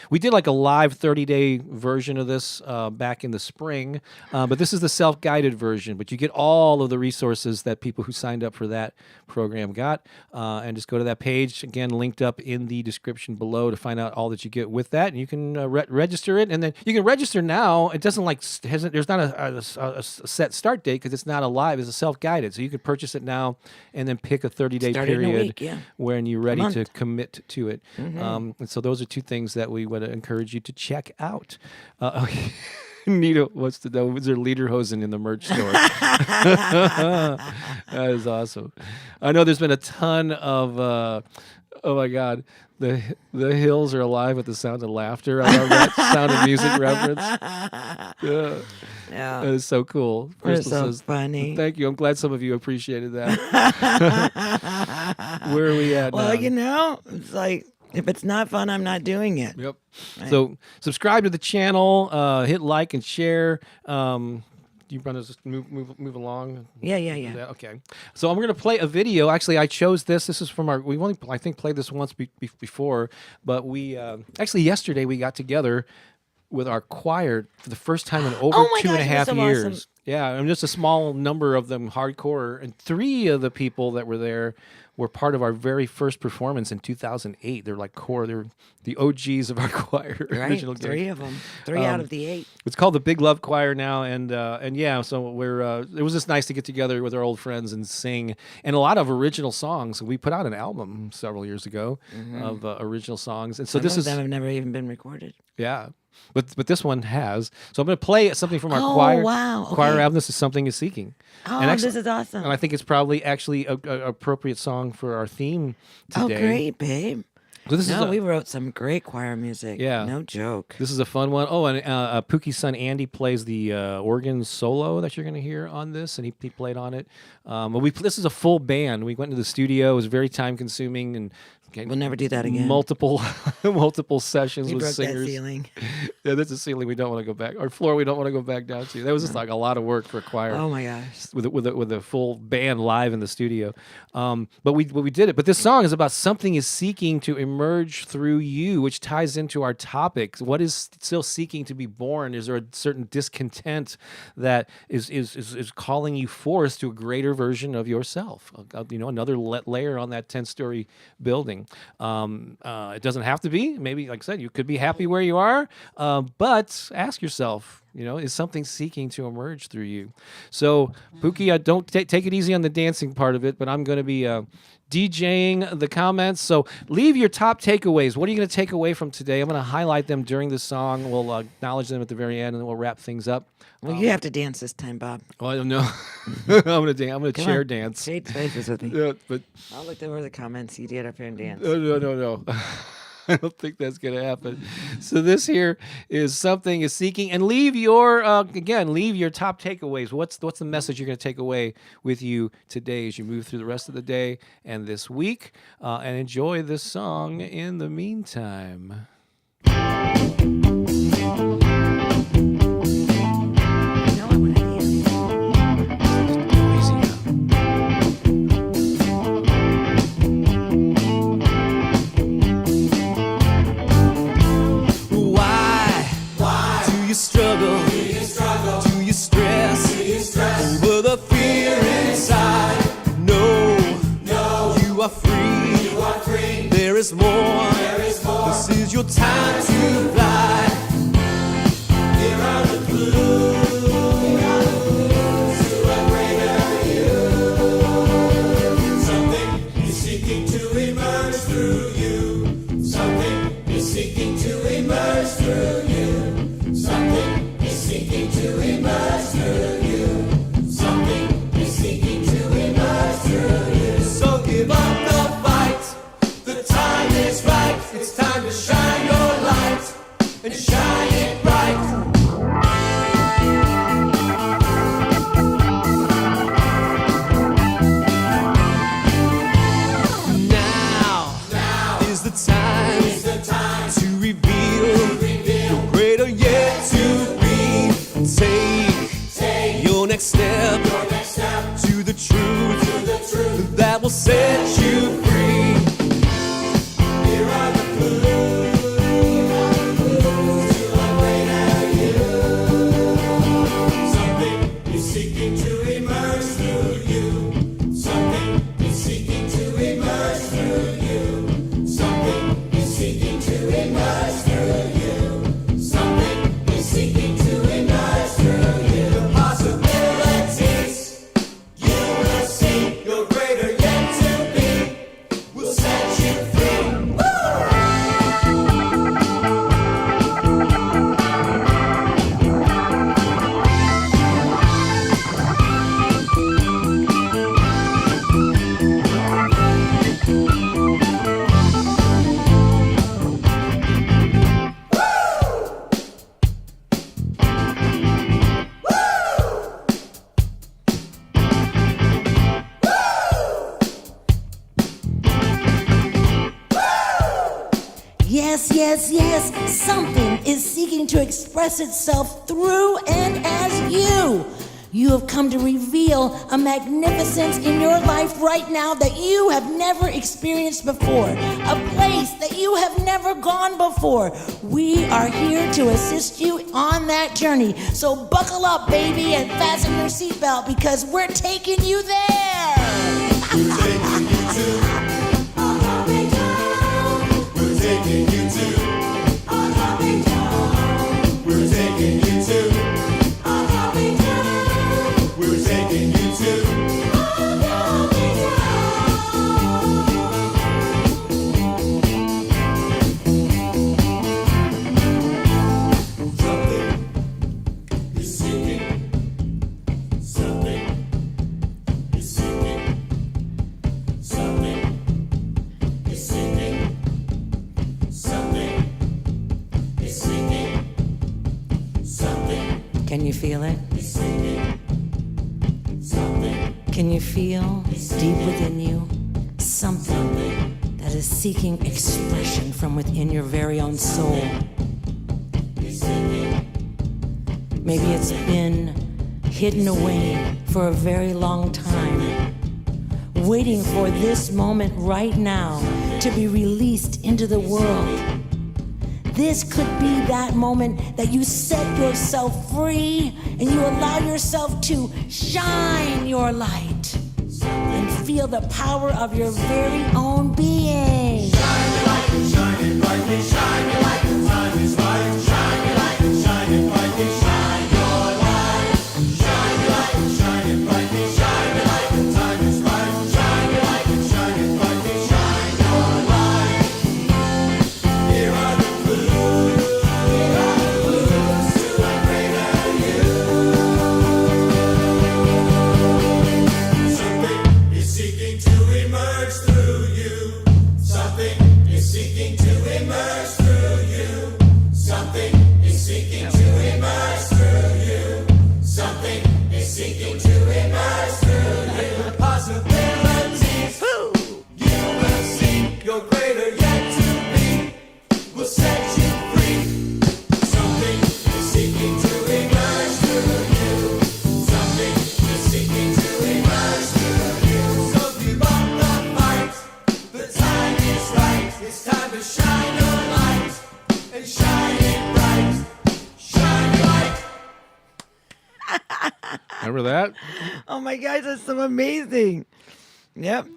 we did like a live 30-day version of this back in the spring, but this is the self-guided version. But you get all of the resources that people who signed up for that program got. And just go to that page, again, linked up in the description below to find out all that you get with that. And you can register it. And then you can register now. It doesn't there's not a set start date because it's not a live. It's a self-guided. So you can purchase it now and then pick a 30-day Start it in a period week, yeah. when you're ready month. to commit to it. And so those are 2 things that we would encourage you to check out. Nita wants to know, is there Lederhosen in the merch store? That is awesome. I know there's been a ton of, oh my God, the hills are alive with the sound of laughter. I love that Sound of Music reference. Yeah. Yeah. That is so cool. We're Crystal so says, funny. thank you. I'm glad some of you appreciated that. Where are we at Well, now? it's like, if it's not fun, I'm not doing it. Yep. So subscribe to the channel, hit like and share. You want to just move along? Yeah. Yeah, okay. So I'm going to play a video. Actually, I chose this. This is from we've only, I think, played this once before, but we, actually yesterday we got together with our choir for the first time in over Oh my 2.5 gosh, it was so years. awesome. Yeah, and just a small number of them hardcore, and 3 of the people that were there were part of our very first performance in 2008. They're like core. They're the OGs of our choir. Right? Original gig. 3 of them. 3 out of the 8. It's called the Big Love Choir now, and yeah, so we're. It was just nice to get together with our old friends and sing, and a lot of original songs. We put out an album several years ago of original songs, and so Some this of is them have never even been recorded. yeah. But this one has. So I'm going to play something from our Oh, choir wow. choir Okay. album. This is Something Is Seeking. Oh, And actually- this is awesome. And I think it's probably actually a appropriate song for our theme Oh, today. great, babe. So this No, is we wrote some great choir music. Yeah. No joke. this is a fun one. Oh, and Pookie's son Andy plays the organ solo that you're going to hear on this, and he played on it. But this is a full band. We went into the studio. It was very time consuming and Okay. We'll never do that again. Multiple sessions We with broke that singers. ceiling. Yeah, that's a ceiling we don't want to go back, or floor we don't want to go back down to. That was just like a lot of work for a choir. Oh my gosh. With a full band live in the studio, but we did it. But this song is about something is seeking to emerge through you, which ties into our topic. What is still seeking to be born? Is there a certain discontent that is calling you forth to a greater version of yourself? Another layer on that 10-story building. It doesn't have to be. Maybe, like I said, you could be happy where you are, but ask yourself. Is something seeking to emerge through you? So, Pooki, don't take it easy on the dancing part of it, but I'm going to be DJing the comments. So, leave your top takeaways. What are you going to take away from today? I'm going to highlight them during the song. We'll acknowledge them at the very end, and then we'll wrap things up. Well, you have to dance this time, Bob. Well, I don't know. I'm going to chair on. dance. Trade spaces with me. Yeah, but I'll look over the comments. You get up here and dance. no. I don't think that's going to happen. So this here is something is seeking, and leave your top takeaways. What's the message you're going to take away with you today as you move through the rest of the day and this week, and enjoy this song in the meantime. Struggle? Do you stress? Over the fear inside? No, you are free. There is more. This is your time to fly. Here are the clues to a greater you. Something is seeking to emerge through you. Something is seeking to emerge through you. Something seeking to emerge through you. Something is seeking to emerge through you. So give up the fight. The time is right. It's time to shine your light and shine it bright. Now is the time to reveal your greater yet to be. Take your next step to the truth that will set you free. Here are the clues to a greater you. Something is seeking to emerge through you. Something is seeking to emerge through you. Something is seeking to emerge through you. Something is seeking to emerge through you. The possibilities you will see, your greater yet to be, will set you free. Woo! Yes, something is seeking to express itself through and as you. You have come to reveal a magnificence in your life right now that you have never experienced before, a place that you have never gone before. We are here to assist you on that journey. So buckle up, baby, and fasten your seatbelt because we're taking you there. We're taking you to a happy town. We're taking you to a happy town. We're taking you to a happy town. We're taking you to a happy town. Something is seeking. Something is seeking. Something is seeking. Something is seeking. Something Can you feel it? is seeking. Something Can you feel deep within you something that that is seeking expression from within your very own soul. Maybe it's been hidden away for a very long time, waiting for this moment right now to be released into the world. This could be that moment that you set yourself free and you allow yourself to shine your light and feel the power of your very own being. Shine your light and shine it brightly. Shine your light, the time is right. Shine your light and shine it brightly. Shine your light. Shine your light and shine it brightly. Shine your light, the time is right. Shine your light and shine it brightly. Shine your light. Here are the clues. Here are the clues to a greater you. Something is seeking to emerge through you. Something is seeking to emerge through you. Something is seeking to emerge through you. Something is seeking to emerge through you. Possibilities you will see. Your greater yet to be will set you free. Something is seeking to emerge through you. Something is seeking to emerge through you. So give up the fight. The time is right. It's time to shine your light and shine it bright. Shine your light. Remember that? Oh my gosh, that's so amazing. Yep.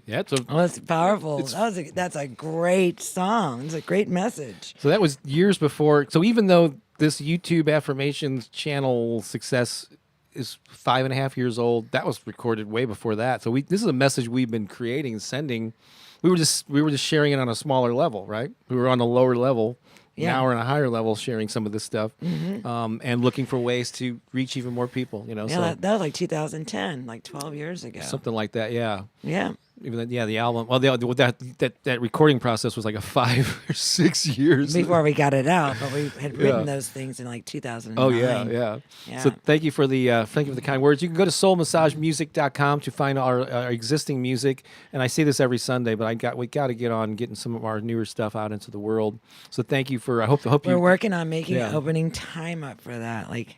Yeah. It's a, Well, that's powerful. That's a great song. It's a great message. so that was years before. So even though this YouTube affirmations channel success is 5.5 years old, that was recorded way before that. So this is a message we've been creating and sending. We were just sharing it on a smaller level, right? We were on a lower level. Yeah. Now we're on a higher level sharing some of this stuff, and looking for ways to reach even more people. Yeah, so that was like 2010, like 12 years ago. something like that. Yeah. Yeah. Even that, the album. Well, that recording process was like a 5 or 6 years Before we got it out, but we had written those things in like 2009. Oh yeah. Yeah. So thank you for the kind words. You can go to soulmassagemusic.com to find our existing music. And I say this every Sunday, but we got to get on getting some of our newer stuff out into the world. So thank you for. I hope We're you. working on making Yeah. opening time up for that. Like,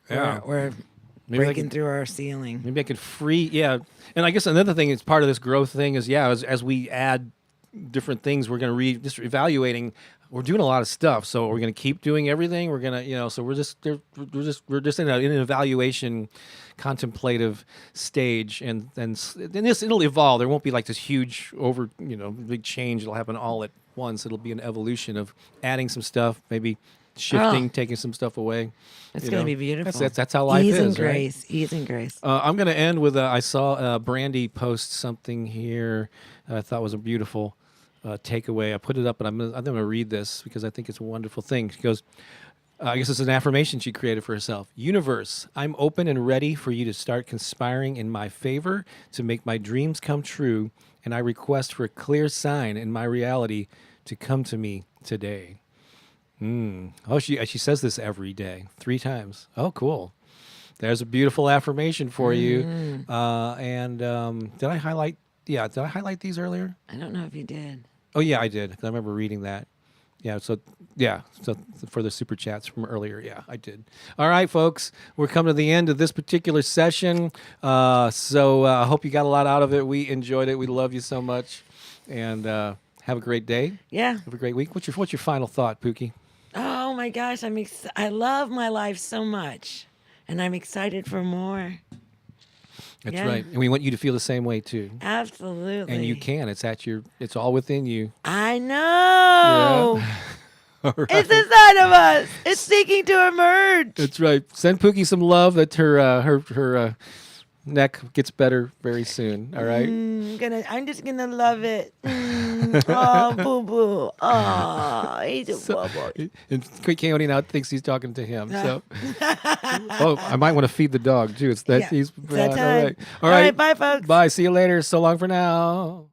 Yeah. we're Maybe I breaking can- through our ceiling. Maybe I could and I guess another thing is part of this growth thing is as we add different things, we're going to just evaluating. We're doing a lot of stuff, so we're going to keep doing everything. We're going to, so we're just in an evaluation, contemplative stage, and it'll evolve. There won't be like this huge big change. It'll happen all at once. It'll be an evolution of adding some stuff, maybe shifting, taking some stuff away. It's going to be beautiful. That's how life Ease is, and right? grace. Ease and grace. I'm going to end with I saw Brandy post something here I thought was a beautiful takeaway. I put it up, but I'm going to read this because I think it's a wonderful thing. She goes, I guess it's an affirmation she created for herself. Universe, I'm open and ready for you to start conspiring in my favor to make my dreams come true, and I request for a clear sign in my reality to come to me today. Oh, she says this every day, 3 times. Oh, cool. There's a beautiful affirmation for you. And did I highlight? Yeah, did I highlight these earlier? I don't know if you did. Oh, yeah, I did. 'Cause I remember reading that. So for the super chats from earlier, yeah, I did. All right, folks, we're coming to the end of this particular session. So I hope you got a lot out of it. We enjoyed it. We love you so much, and have a great day. Yeah. Have a great week. What's your final thought, Pookie? Oh my gosh, I love my life so much, and I'm excited for more. That's Yeah. right, and we want you to feel the same way too. Absolutely. And you can. It's all within you. I know. Yeah. All right. It's inside of us. It's seeking to emerge. That's right. Send Pookie some love that her neck gets better very soon. All right. I'm just gonna love it. Oh, boo boo. Oh, he's a bubble. And Coyote now thinks he's talking to him. So, I might want to feed the dog too. It's that Yeah, he's it's that all time. right. All right, bye, folks. Bye. See you later. So long for now.